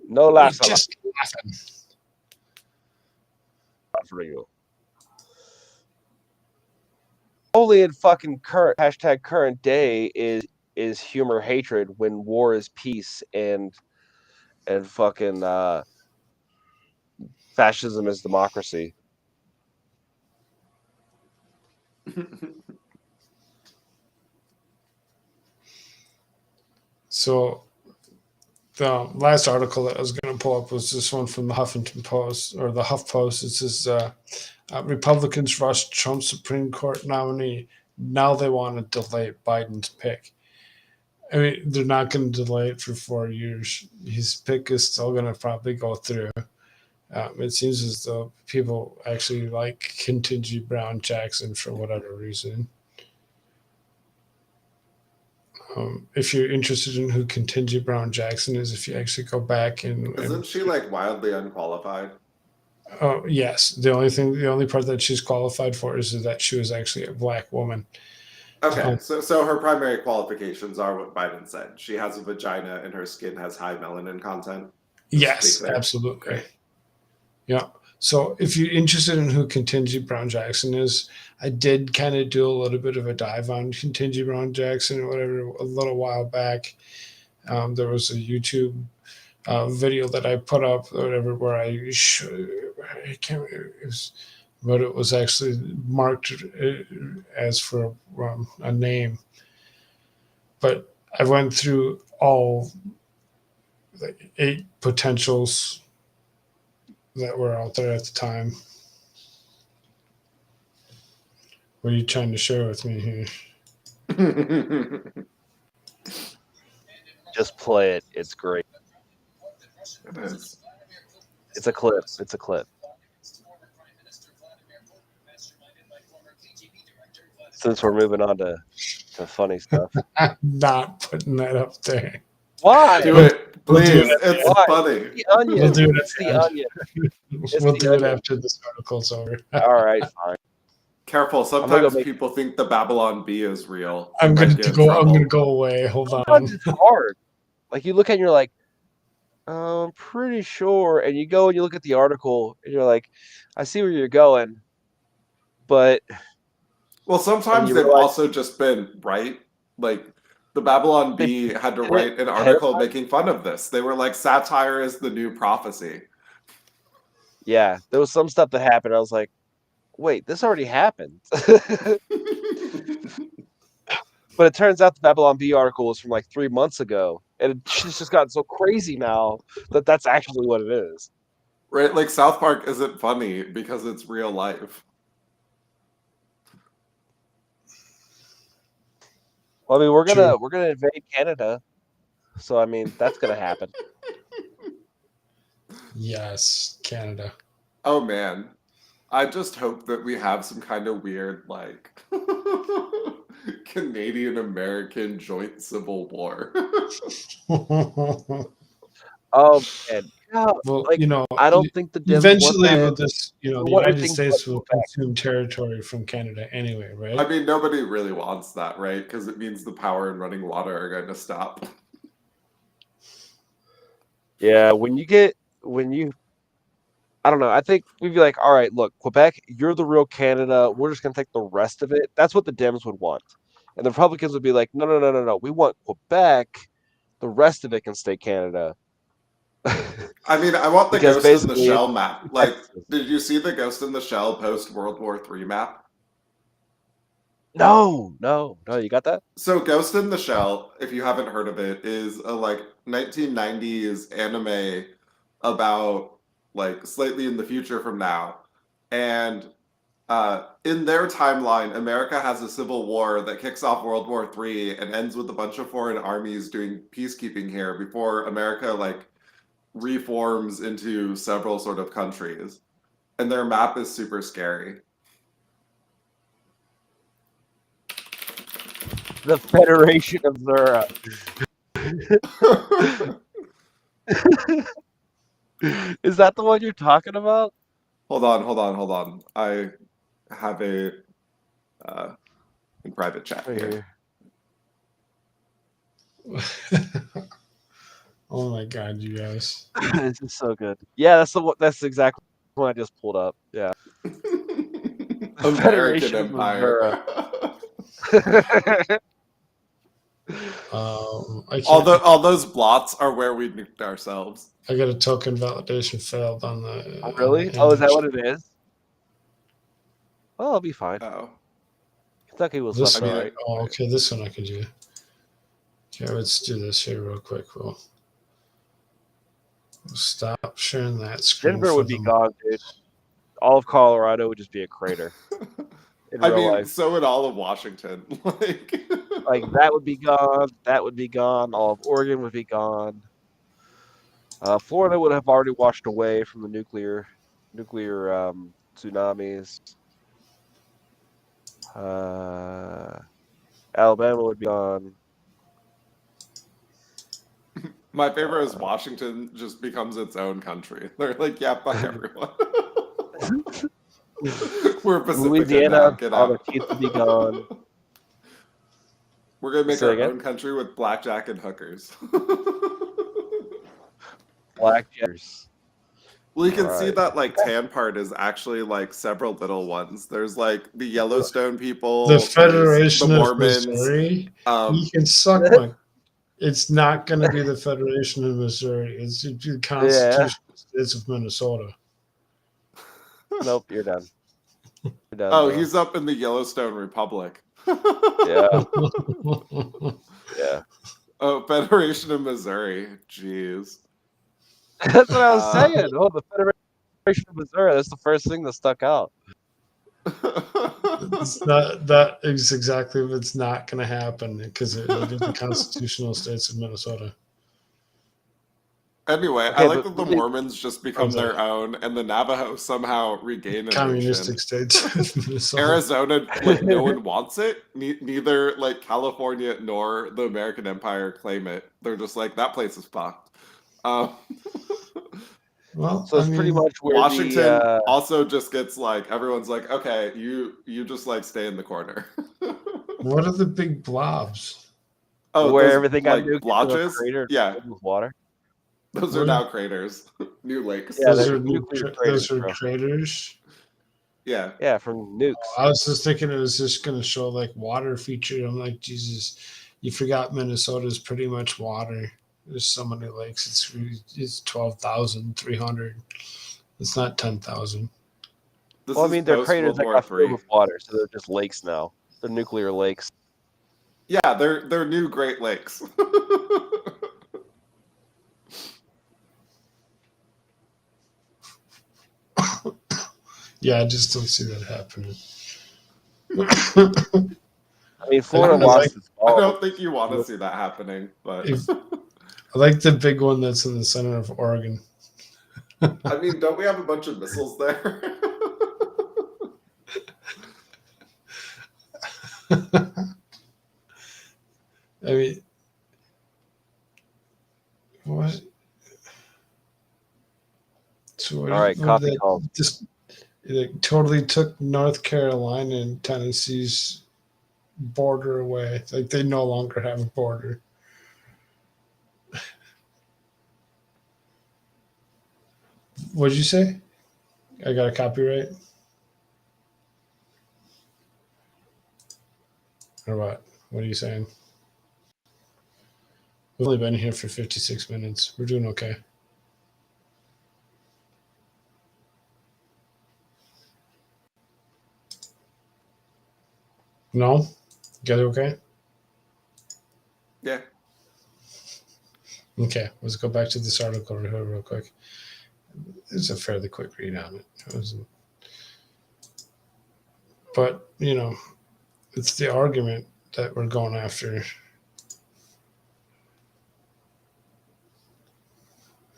No laughs. Just laughing. Not real. Only in fucking current day is humor hatred when war is peace and fucking fascism is democracy. So the last article that I was going to pull up was this one from the Huffington Post or the Huff Post. It says Republicans rush Trump Supreme Court nominee. Now they want to delay Biden's pick. I mean, they're not going to delay it for 4 years. His pick is still going to probably go through. It seems as though people actually like Ketanji Brown Jackson for whatever reason. If you're interested in who Ketanji Brown Jackson is, if you actually go back and Isn't she like wildly unqualified? oh yes, the only part that she's qualified for is that she was actually a black woman. Okay, so her primary qualifications are what Biden said. She has a vagina and her skin has high melanin content. Yes, absolutely. Okay. Yeah. So if you're interested in who Ketanji Brown Jackson is, I did kind of do a little bit of a dive on Ketanji Brown Jackson or whatever a little while back. There was a YouTube video that I put up or whatever where I can't remember, but it was actually marked as for a name. But I went through all the 8 potentials that were out there at the time. What are you trying to share with me here? Just play it. It's great. It is. It's a clip. It's a clip. Since we're moving on to funny stuff. I'm not putting that up there. Why? Do it. We'll do Please, it. it's Why? funny. It's the onion. We'll do it It's at the the end. onion. It's We'll the do it onion. after this article's over. All right, fine. Careful, gonna go sometimes make- people think the Babylon Bee is real. I'm They might gonna get in go. I'm trouble. gonna go away. Hold Sometimes on. it's hard. Like you look at it and you're like, I'm pretty sure. And you go and you look at the article and you're like, I see where you're going. But Well, sometimes you they've realize- also just been right. Like the Babylon They Bee had to did it write an ahead of article time? making fun of this. They were like, satire is the new prophecy. yeah, there was some stuff that happened. I was like, wait, this already happened. But it turns out the Babylon Bee article was from like 3 months ago. And it's just gotten so crazy now that that's actually what it is. Right? Like South Park isn't funny because it's real life. Well, I mean, we're True. gonna invade Canada. So I mean, that's gonna happen. Yes, Canada. Oh man. I just hope that we have some kind of weird, like, Canadian American joint civil war. Oh man. Yeah, Well, like, you know, I don't think the Dems eventually want that. with this, you know, They the want United everything States but will Quebec. consume territory from Canada anyway, right? I mean, nobody really wants that, right? Because it means the power and running water are going to stop. Yeah, I don't know. I think we'd be like, all right, look, Quebec, you're the real Canada. We're just gonna take the rest of it. That's what the Dems would want. And the Republicans would be like, no, no, no, no, no. We want Quebec. The rest of it can stay Canada. I mean, I want the Because Ghost in the basically Shell it's map. Like, Texas. did you see the Ghost in the Shell post World War III map? No, you got that? So, Ghost in the Shell, if you haven't heard of it, is a like 1990s anime about like slightly in the future from now. And in their timeline, America has a civil war that kicks off World War III and ends with a bunch of foreign armies doing peacekeeping here before America like reforms into several sort of countries. And their map is super scary. The Federation of Zura. Is that the one you're talking about? Hold on. I have a in private chat Right here. here. Oh my god, you guys. This is so good. Yeah, that's exactly what I just pulled up. Yeah. American Federation of Empire. I can't. all those blots are where we nuked ourselves. I got a token validation failed on the. Oh, really? Oh, is that what it is? Oh, I'll be fine. Oh. Kentucky was This left one, all right. oh, okay, this one I can do. Okay, let's do this here real quick. We'll stop sharing that screen. Denver for would be them. gone, dude. All of Colorado would just be a crater. In I real mean, life. so would all of Washington. Like that would be gone. That would be gone. All of Oregon would be gone. Florida would have already washed away from the nuclear tsunamis. Alabama would be gone. My favorite is Washington just becomes its own country. They're like, yeah, fuck everyone. We're Pacifica now. Louisiana, Get all out. the teeth would be gone. We're gonna make Say our again? own country with blackjack and hookers. Blackjackers. Well, you can see Right. that like tan part is actually like several little ones. There's like the Yellowstone people, The there's Federation the of Mormons. Missouri. You can suck my. It's not going to be the Federation of Missouri. It's the Constitutional States of Minnesota. Nope, you're done. You're done. Oh, bro. he's up in the Yellowstone Republic. Yeah. Yeah. Oh, Federation of Missouri. Jeez. That's what I was saying. Oh, the Federation of Missouri. That's the first thing that stuck out. It's not, that is exactly what's not going to happen because it'll be the Constitutional States of Minnesota. Anyway, Okay, I like but that the really- Mormons just become their own, and the Navajo somehow regain a Communistic nation. States of Minnesota. Arizona, like no one wants it. Neither like California nor the American Empire claim it. They're just like that place is fucked. Um, Well, So it's pretty much where Washington the also just gets like everyone's like, okay, you just like stay in the corner. what are the big blobs? Oh, where those everything got like nuked into a blotches? crater Yeah, filled with water. those are What? now craters, new lakes. Yeah, Those they're are nuclear those craters, are bro. craters. Yeah, Yeah, from nukes. I was just thinking it was just going to show like water feature. I'm like, Jesus, you forgot Minnesota is pretty much water. There's so many lakes. It's 12,300. It's not 10,000. this Well, I is mean, they're post craters World that War got filled Three. with water, so they're just lakes now. They're nuclear lakes. Yeah, they're new Great Lakes. Yeah, I just don't see that happening. I mean, I Florida like lost its I balls. don't think you want to see that happening, but if I like the big one that's in the center of Oregon. I mean, don't we have a bunch of missiles there? I mean, what? So All right, what coffee did calls. that just it totally took North Carolina and Tennessee's border away. Like they no longer have a border. What did you say? I got a copyright? Or what? What are you saying? We've only been here for 56 minutes. We're doing okay. No? You guys okay? Yeah. Okay, let's go back to this article real quick. It's a fairly quick read on it. But, it's the argument that we're going after.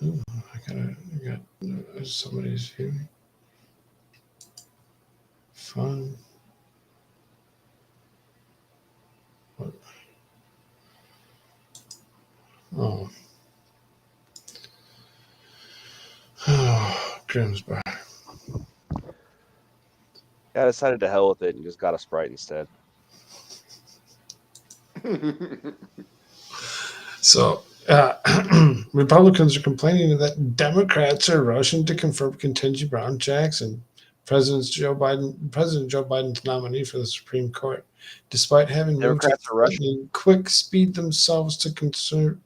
Ooh, I got somebody's here. Fun. What? Oh. Oh, Grimsby. Yeah, I decided to hell with it and just got a Sprite instead. So, Republicans are complaining that Democrats are rushing to confirm Ketanji Brown Jackson, President Joe Biden's nominee for the Supreme Court, despite having Democrats are rushing. threatening quick speed themselves to confirm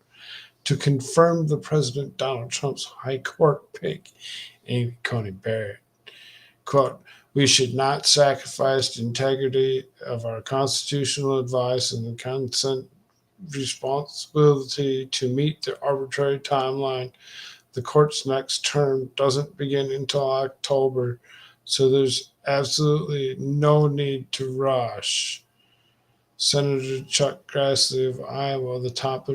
the President Donald Trump's High Court pick, Amy Coney Barrett. Quote, we should not sacrifice the integrity of our constitutional advice and the consent responsibility to meet the arbitrary timeline. The court's next term doesn't begin until October, so there's absolutely no need to rush. Senator Chuck Grassley of Iowa, the top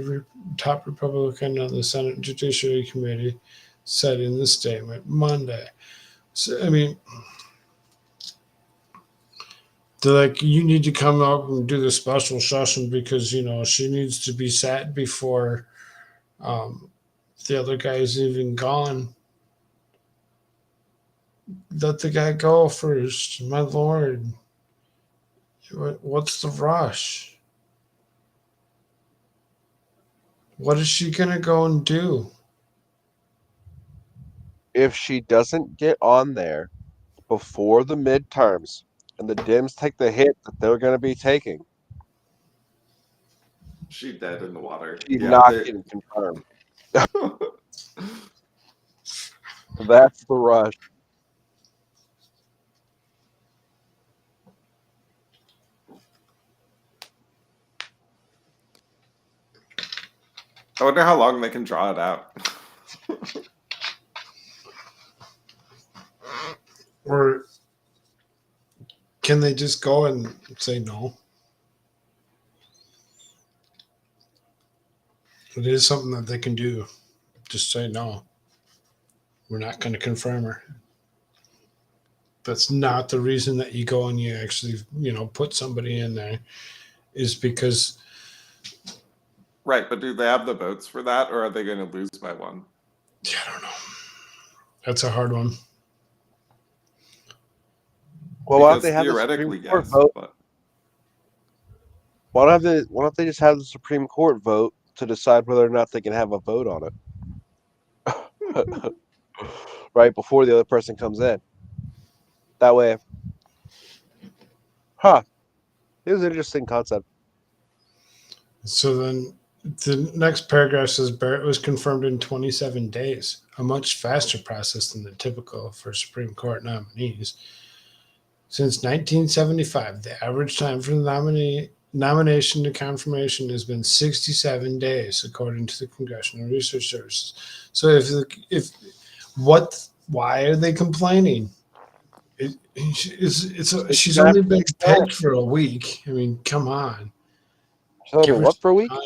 Republican on the Senate Judiciary Committee, said in the statement Monday. So, I mean, they're like, you need to come up and do the special session because, she needs to be sat before the other guy's even gone. Let the guy go first, my lord. What's the rush? What is she going to go and do? If she doesn't get on there before the midterms and the Dems take the hit that they're going to be taking, She dead in the water. she's Yeah, not getting confirmed. That's the rush. I wonder how long they can draw it out. Or can they just go and say no? It is something that they can do. Just say no. We're not going to confirm her. That's not the reason that you go and you actually, put somebody in there, is because Right, but do they have the votes for that, or are they going to lose by one? Yeah, I don't know. That's a hard one. Well, why don't Because they have the Supreme theoretically, Court yes, vote? but Why don't they just have the Supreme Court vote to decide whether or not they can have a vote on it? Right before the other person comes in. That way, it was an interesting concept. So then the next paragraph says Barrett was confirmed in 27 days, a much faster process than the typical for Supreme Court nominees. Since 1975, the average time from the nomination to confirmation has been 67 days, according to the Congressional Research Service. So why are they complaining? She's only been picked for a week. I mean, come on. So Give her what for a some week? time.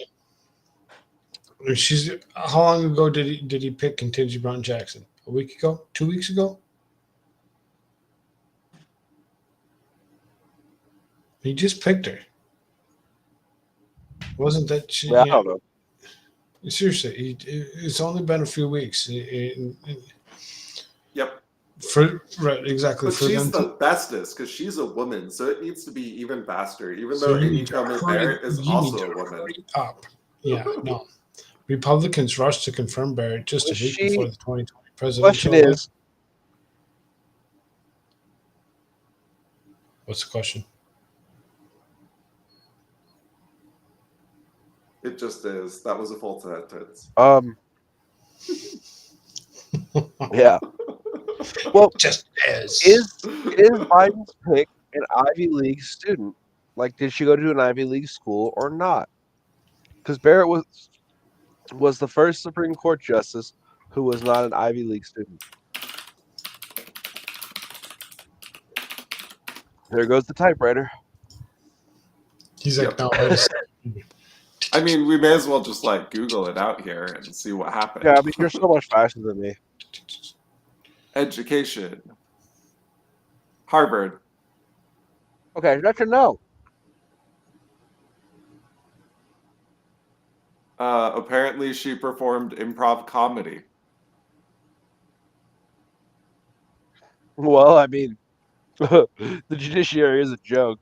How long ago did he pick Ketanji Brown Jackson? A week ago? 2 weeks ago? He just picked her. Wasn't that she? Yeah, I don't know. Seriously, it's only been a few weeks. yep. Right, exactly. But For she's them to, the bestest because she's a woman, so it needs to be even faster. Even so though you Amy need to Coney hurry. Barrett is You need also to a woman. hurry up. Yeah, no. Republicans rushed to confirm Barrett just Was a week she- before the 2020 presidential Question election. is, What's the question? It just is. That was a full sentence. yeah. Well, Just as is Biden's pick an Ivy League student? Like, did she go to an Ivy League school or not? Because Barrett was the first Supreme Court justice who was not an Ivy League student. There goes the typewriter. he's Yep. like, no, I mean, we may as well just like Google it out here and see what happened. Yeah, I mean, you're so much faster than me. Education. Harvard. Okay, that's a no. Apparently, she performed improv comedy. Well, I mean, the judiciary is a joke.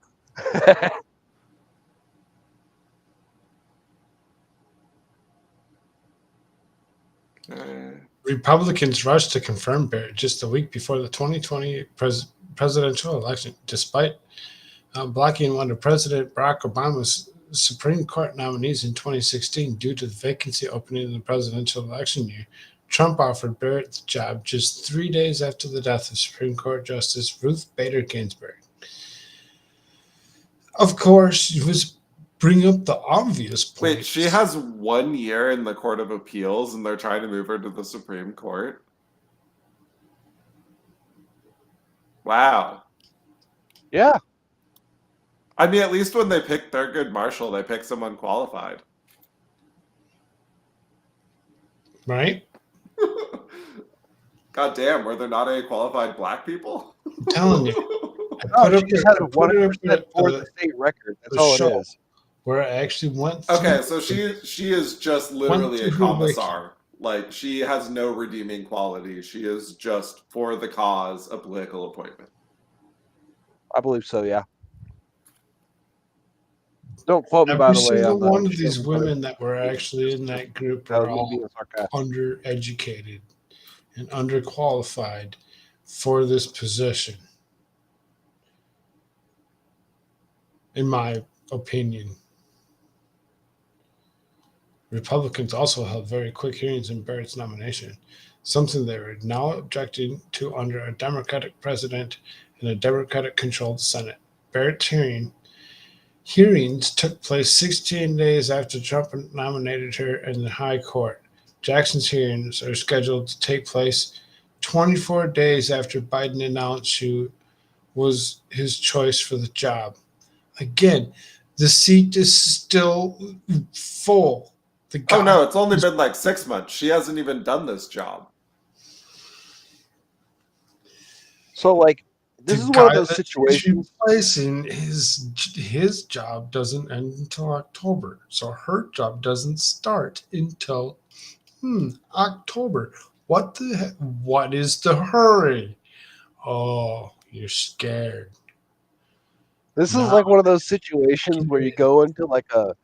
Republicans rushed to confirm Barrett just a week before the 2020 presidential election, despite blocking one of President Barack Obama's Supreme Court nominees in 2016 due to the vacancy opening in the presidential election year. Trump offered Barrett the job just 3 days after the death of Supreme Court Justice Ruth Bader Ginsburg. Of course, it was bring up the obvious point. Wait, she has 1 year in the Court of Appeals and they're trying to move her to the Supreme Court? Wow. Yeah. I mean, at least when they pick Thurgood Marshall, they pick someone qualified. Right? God damn, were there not any qualified black people? I'm telling you. Oh, she just has a 100% for the state record. That's all it is. Where I actually went through. Okay, so she is just literally a commissar. Like, she has no redeeming quality. She is just, for the cause, a political appointment. I believe so, yeah. Don't quote me, by the way. Every single one of these women that were actually in that group are all undereducated and underqualified for this position, in my opinion. Republicans also held very quick hearings in Barrett's nomination, something they were now objecting to under a Democratic president and a Democratic-controlled Senate. Barrett's hearings took place 16 days after Trump nominated her in the High Court. Jackson's hearings are scheduled to take place 24 days after Biden announced she was his choice for the job. Again, the seat is still full. Oh no, it's only been like 6 months. She hasn't even done this job. So, like, This the is one of guy those that she's situations. replacing, his job doesn't end until October, so her job doesn't start until October. What is the hurry? Oh, you're scared. This is Now, like one of those situations where you go into like a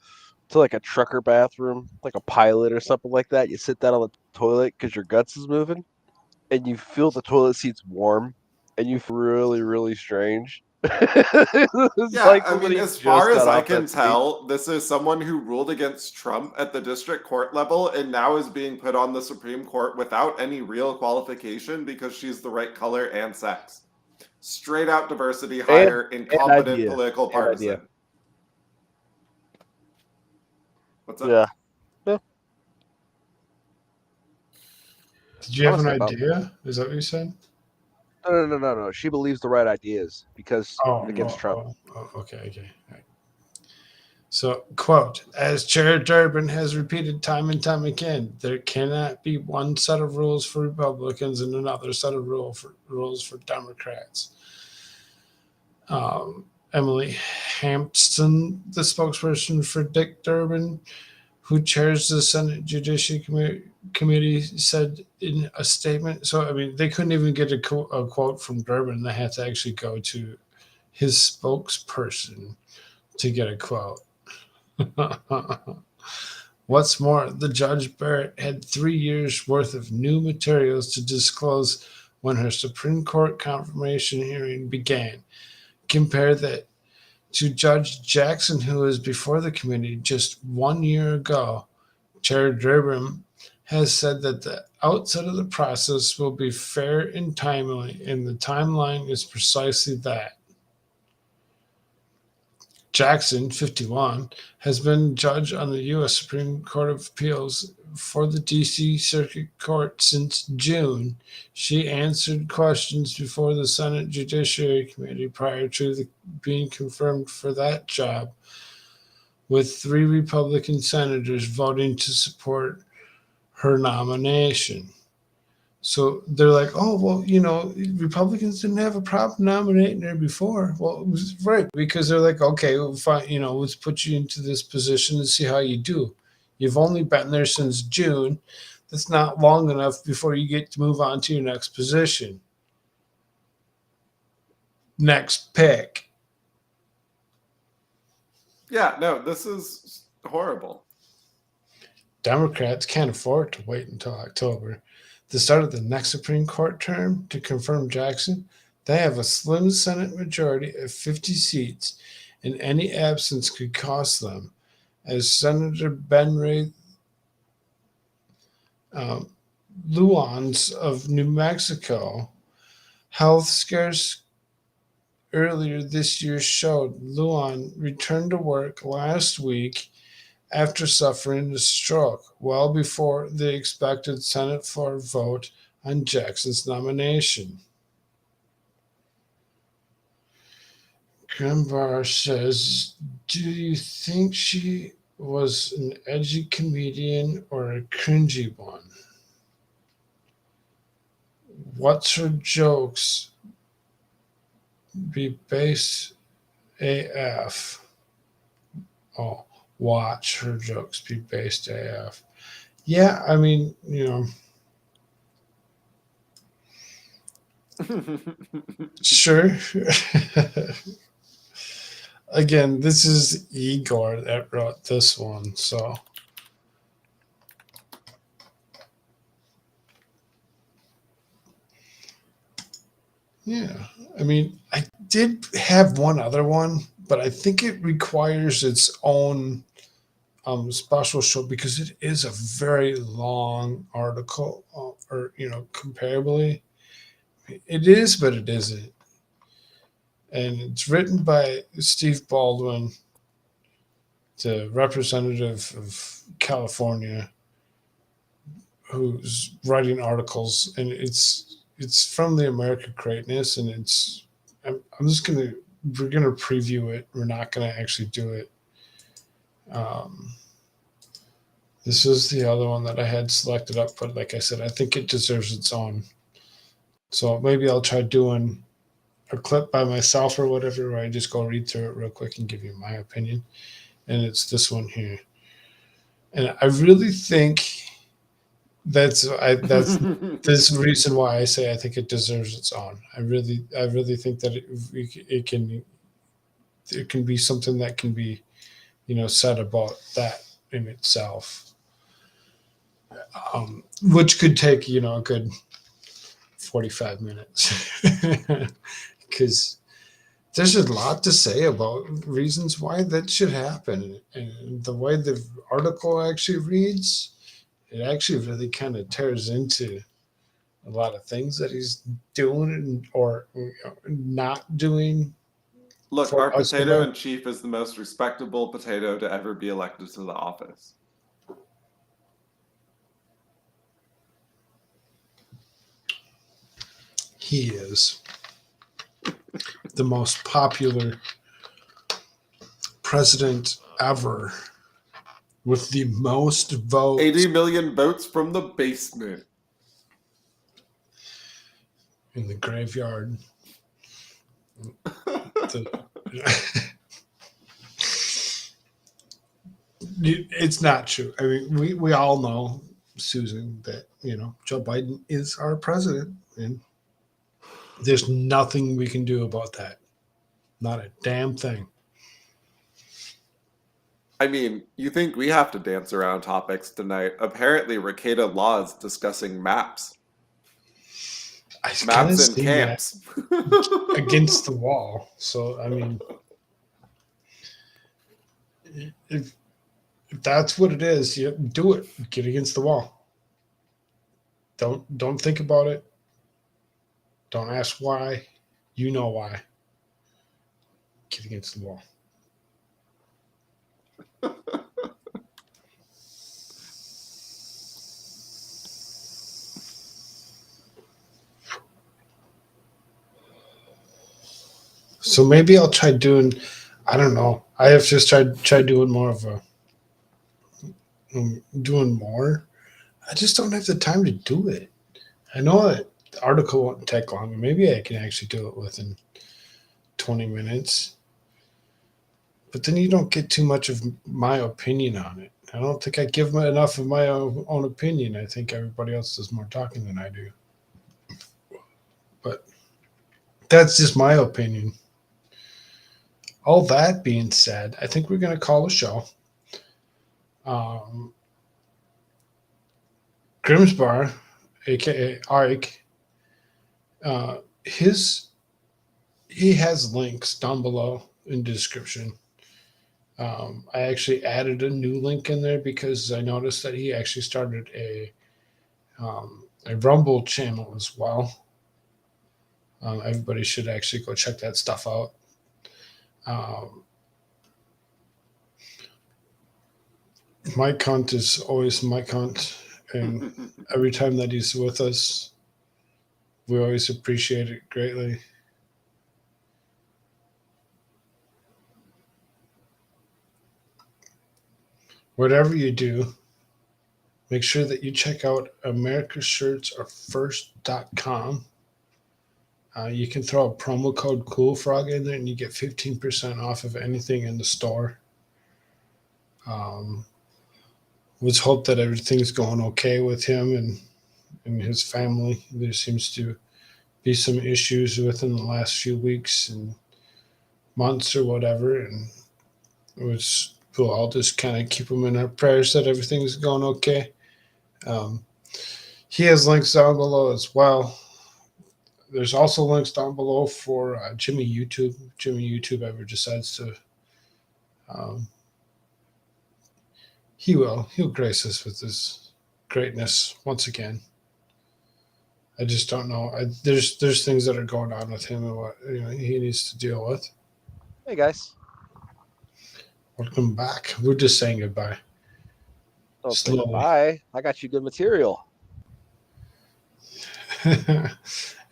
trucker bathroom, like a pilot or something like that. You sit down on the toilet because your guts is moving, and you feel the toilet seats warm, and you feel really, really strange. It's Yeah, like I mean, somebody as just far as got I off can that seat. tell, this is someone who ruled against Trump at the district court level and now is being put on the Supreme Court without any real qualification because she's the right color and sex. Straight out diversity And hire, incompetent idea. political And idea. partisan. What's up? Yeah. Yeah. did you I'm have gonna an step out. idea? Is that what you said? No. She believes the right ideas because against Trump. Okay. All right. So, quote, as Chair Durbin has repeated time and time again, there cannot be one set of rules for Republicans and another set of rules for Democrats. Emily Hampton, the spokesperson for Dick Durbin, who chairs the Senate Judiciary Committee, said in a statement. So, I mean, they couldn't even get a quote from Durbin. They had to actually go to his spokesperson to get a quote. What's more, the Judge Barrett had 3 years worth of new materials to disclose when her Supreme Court confirmation hearing began. Compare that to Judge Jackson, who was before the committee just 1 year ago. Chair Durbin has said that the outset of the process will be fair and timely, and the timeline is precisely that. Jackson, 51, has been judge on the U.S. Supreme Court of Appeals for the D.C. Circuit Court since June. She answered questions before the Senate Judiciary Committee prior to being confirmed for that job, with 3 Republican senators voting to support her nomination. So they're like, oh, well, Republicans didn't have a problem nominating her before. Well, it was right because they're like, okay, well, fine, let's put you into this position and see how you do. You've only been there since June. That's not long enough before you get to move on to your next position. Next pick. Yeah, no, this is horrible. Democrats can't afford to wait until October, the start of the next Supreme Court term, to confirm Jackson. They have a slim Senate majority of 50 seats, and any absence could cost them. As Senator Ben Ray Luans of New Mexico, health scares earlier this year showed, Luan returned to work last week after suffering a stroke, well before the expected Senate floor vote on Jackson's nomination. Grimbar says, do you think she was an edgy comedian or a cringy one? What's her jokes be based AF? Oh, watch her jokes be based AF. Yeah, I mean, sure. Again, this is Igor that wrote this one, so. Yeah, I mean, I did have one other one, but I think it requires its own special show because it is a very long article, or comparably, it is, but it isn't. And it's written by Steve Baldwin, the representative of California, who's writing articles, and it's from the American Greatness, and I'm just we're gonna preview it. We're not gonna actually do it. This is the other one that I had selected up, but like I said, I think it deserves its own. So maybe I'll try doing a clip by myself or whatever, where I just go read through it real quick and give you my opinion. And it's this one here. And I really think that's this reason why I say I think it deserves its own. I really think that it can be something that can be, said about that in itself, which could take, a good 45 minutes, because there's a lot to say about reasons why that should happen. And the way the article actually reads, it actually really kind of tears into a lot of things that he's doing or not doing. Look, For our us potato in chief is the most respectable potato to ever be elected to the office. He is the most popular president ever with the most votes. 80 million votes from the basement. In the graveyard. It's not true. I mean, we all know, Susan, that, Joe Biden is our president, and there's nothing we can do about that. Not a damn thing. I mean, you think we have to dance around topics tonight. Apparently, Ricada Law is discussing maps. Maps and camps. Against the wall. So, I mean, if that's what it is, you do it. Get against the wall. Don't think about it. Don't ask why. You know why. Get against the wall. So maybe I'll try doing, I don't know. I have just tried doing more of a, doing more. I just don't have the time to do it. I know that the article won't take long. Maybe I can actually do it within 20 minutes. But then you don't get too much of my opinion on it. I don't think I give enough of my own opinion. I think everybody else does more talking than I do. But that's just my opinion. All that being said, I think we're going to call a show. Grimsbar, aka Ike, he has links down below in the description. I actually added a new link in there because I noticed that he actually started a Rumble channel as well. Everybody should actually go check that stuff out. Mike Hunt is always Mike Hunt, and every time that he's with us, we always appreciate it greatly. Whatever you do, make sure that you check out americashirtsaretfirst.com. You can throw a promo code Koolfrogg in there and you get 15% off of anything in the store. Let's hope that everything's going okay with him and his family. There seems to be some issues within the last few weeks and months or whatever, and we'll all just kind of keep him in our prayers that everything's going okay. He has links down below as well. There's also links down below for Jimmy YouTube. Jimmy YouTube ever decides to, he'll grace us with his greatness once again. I just don't know. There's things that are going on with him and what he needs to deal with. Hey guys. Welcome back. We're just saying goodbye. Don't say goodbye. I got you good material.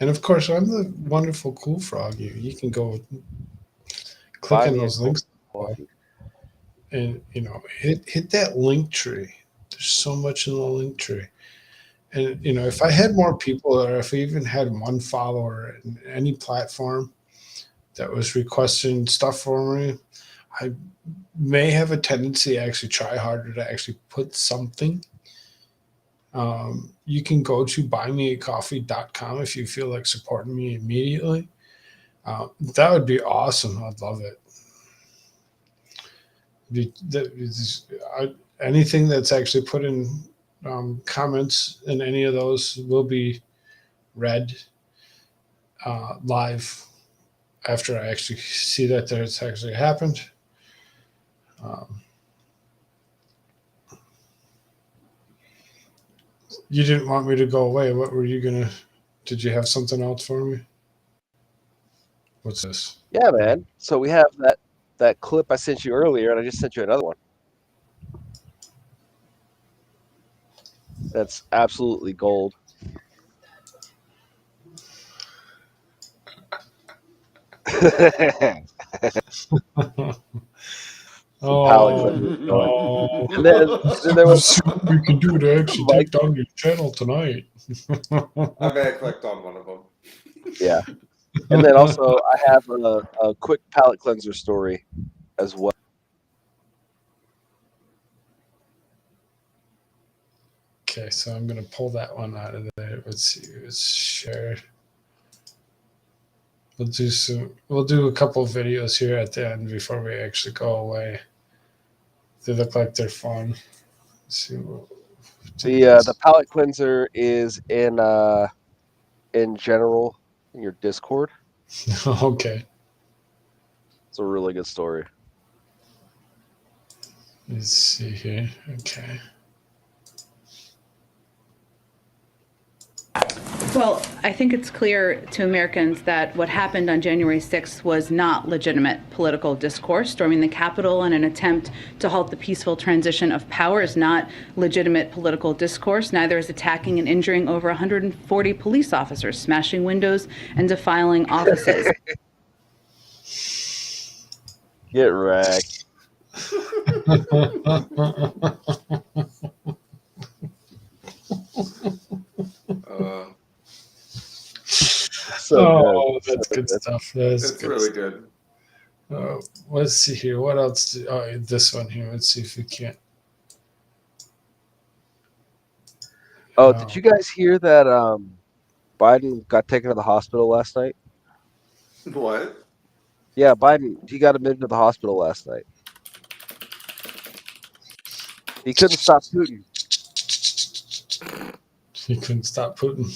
And of course, I'm the wonderful Koolfrogg. You can go click on those links and hit that link tree. There's so much in the link tree. And if I had more people, or if I even had one follower in any platform, that was requesting stuff for me. I may have a tendency to actually try harder to actually put something. You can go to buymeacoffee.com if you feel like supporting me immediately. That would be awesome. I'd love it. Anything that's actually put in comments in any of those will be read live after I actually see that it's actually happened. You didn't want me to go away. What were you gonna? Did you have something else for me? What's this? Yeah, man. So we have that clip I sent you earlier, and I just sent you another one. That's absolutely gold. Oh, no. And then there was You can do to actually Mike. take down your channel tonight. I may have clicked on one of them. Yeah. And then also I have a quick palate cleanser story as well. Okay, so I'm gonna pull that one out of there. Let's see, it's shared. We'll do a couple of videos here at the end before we actually go away. They look like they're fun. Let's see what The palate cleanser is in general in your Discord. Okay. It's a really good story. Let's see here. Okay. Well, I think it's clear to Americans that what happened on January 6th was not legitimate political discourse. Storming the Capitol in an attempt to halt the peaceful transition of power is not legitimate political discourse. Neither is attacking and injuring over 140 police officers, smashing windows, and defiling offices. Get wrecked. So that's good stuff. That's it's good really stuff. good. Let's see here. What else? This one here. Let's see if we can't. Oh, did you guys hear that Biden got taken to the hospital last night? What? Yeah, Biden, he got admitted to the hospital last night. He couldn't stop Putin. He couldn't stop Putin.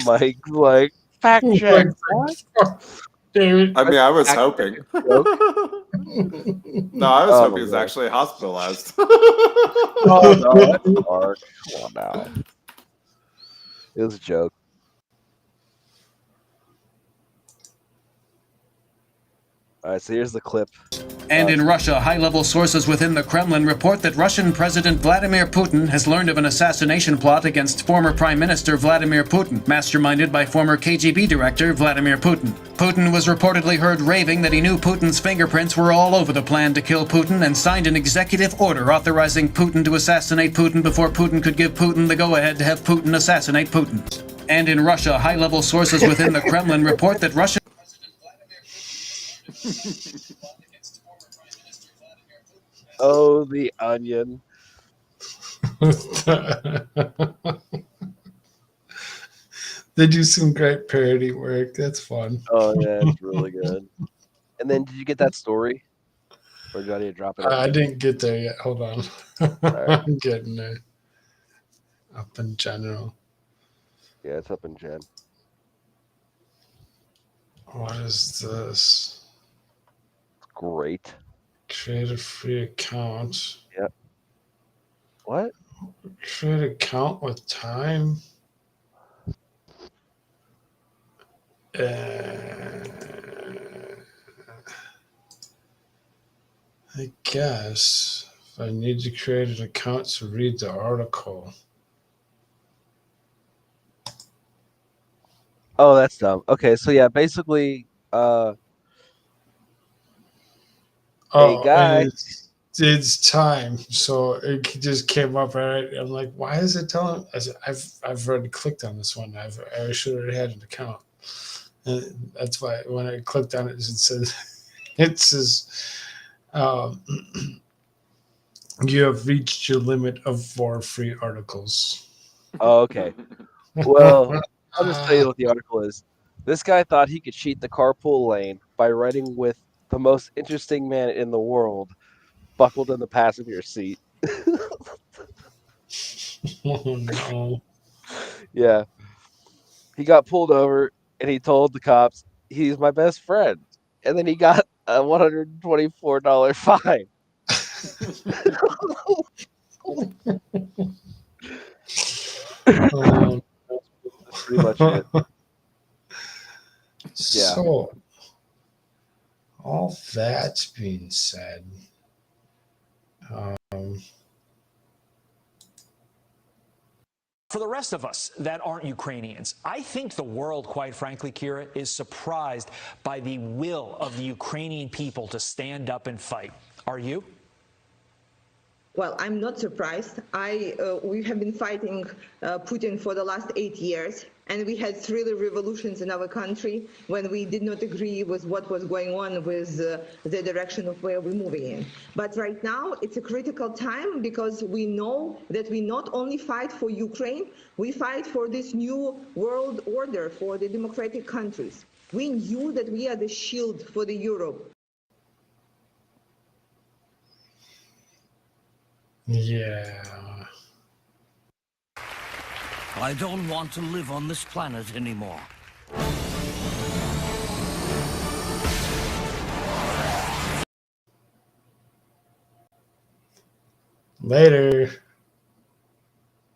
Mike's like, fact check. David. I mean, I was hoping. No, I was hoping he was actually hospitalized. Oh, no, that's dark. Come on now. It was a joke. All right, so here's the clip. And in Russia, high-level sources within the Kremlin report that Russian President Vladimir Putin has learned of an assassination plot against former Prime Minister Vladimir Putin, masterminded by former KGB director Vladimir Putin. Putin was reportedly heard raving that he knew Putin's fingerprints were all over the plan to kill Putin and signed an executive order authorizing Putin to assassinate Putin before Putin could give Putin the go-ahead to have Putin assassinate Putin. And in Russia, high-level sources within the Kremlin report that Russian Oh, the onion. They do some great parody work. That's fun. Oh, yeah, it's really good. And then, did you get that story? Or do I need to drop it? I didn't get there yet. Hold on. Right. I'm getting there. Up in general. Yeah, it's up in Gen. What is this? Great. Create a free account. Yep. What? Create an account with time. I guess if I need to create an account to read the article. Oh, that's dumb. Okay, so yeah, basically, a guy. it's time. So it just came up. Right, I'm like, why is it telling? I said, I've already clicked on this one. I should have had an account. And that's why when I clicked on it, it says um, you have reached your limit of 4 free articles. Oh, okay. Well, I'll just tell you what the article is. This guy thought he could cheat the carpool lane by riding with the most interesting man in the world buckled in the passenger seat. Oh no. Yeah. He got pulled over and he told the cops he's my best friend. And then he got a $124 fine. Oh, That's pretty much it. so, all that being said, for the rest of us that aren't Ukrainians, I think the world, quite frankly, Kira, is surprised by the will of the Ukrainian people to stand up and fight. Are you? Well, I'm not surprised. We have been fighting Putin for the last 8 years, and we had 3 revolutions in our country when we did not agree with what was going on with the direction of where we're moving in. But right now, it's a critical time because we know that we not only fight for Ukraine, we fight for this new world order for the democratic countries. We knew that we are the shield for the Europe. yeah. I don't want to live on this planet anymore. Later.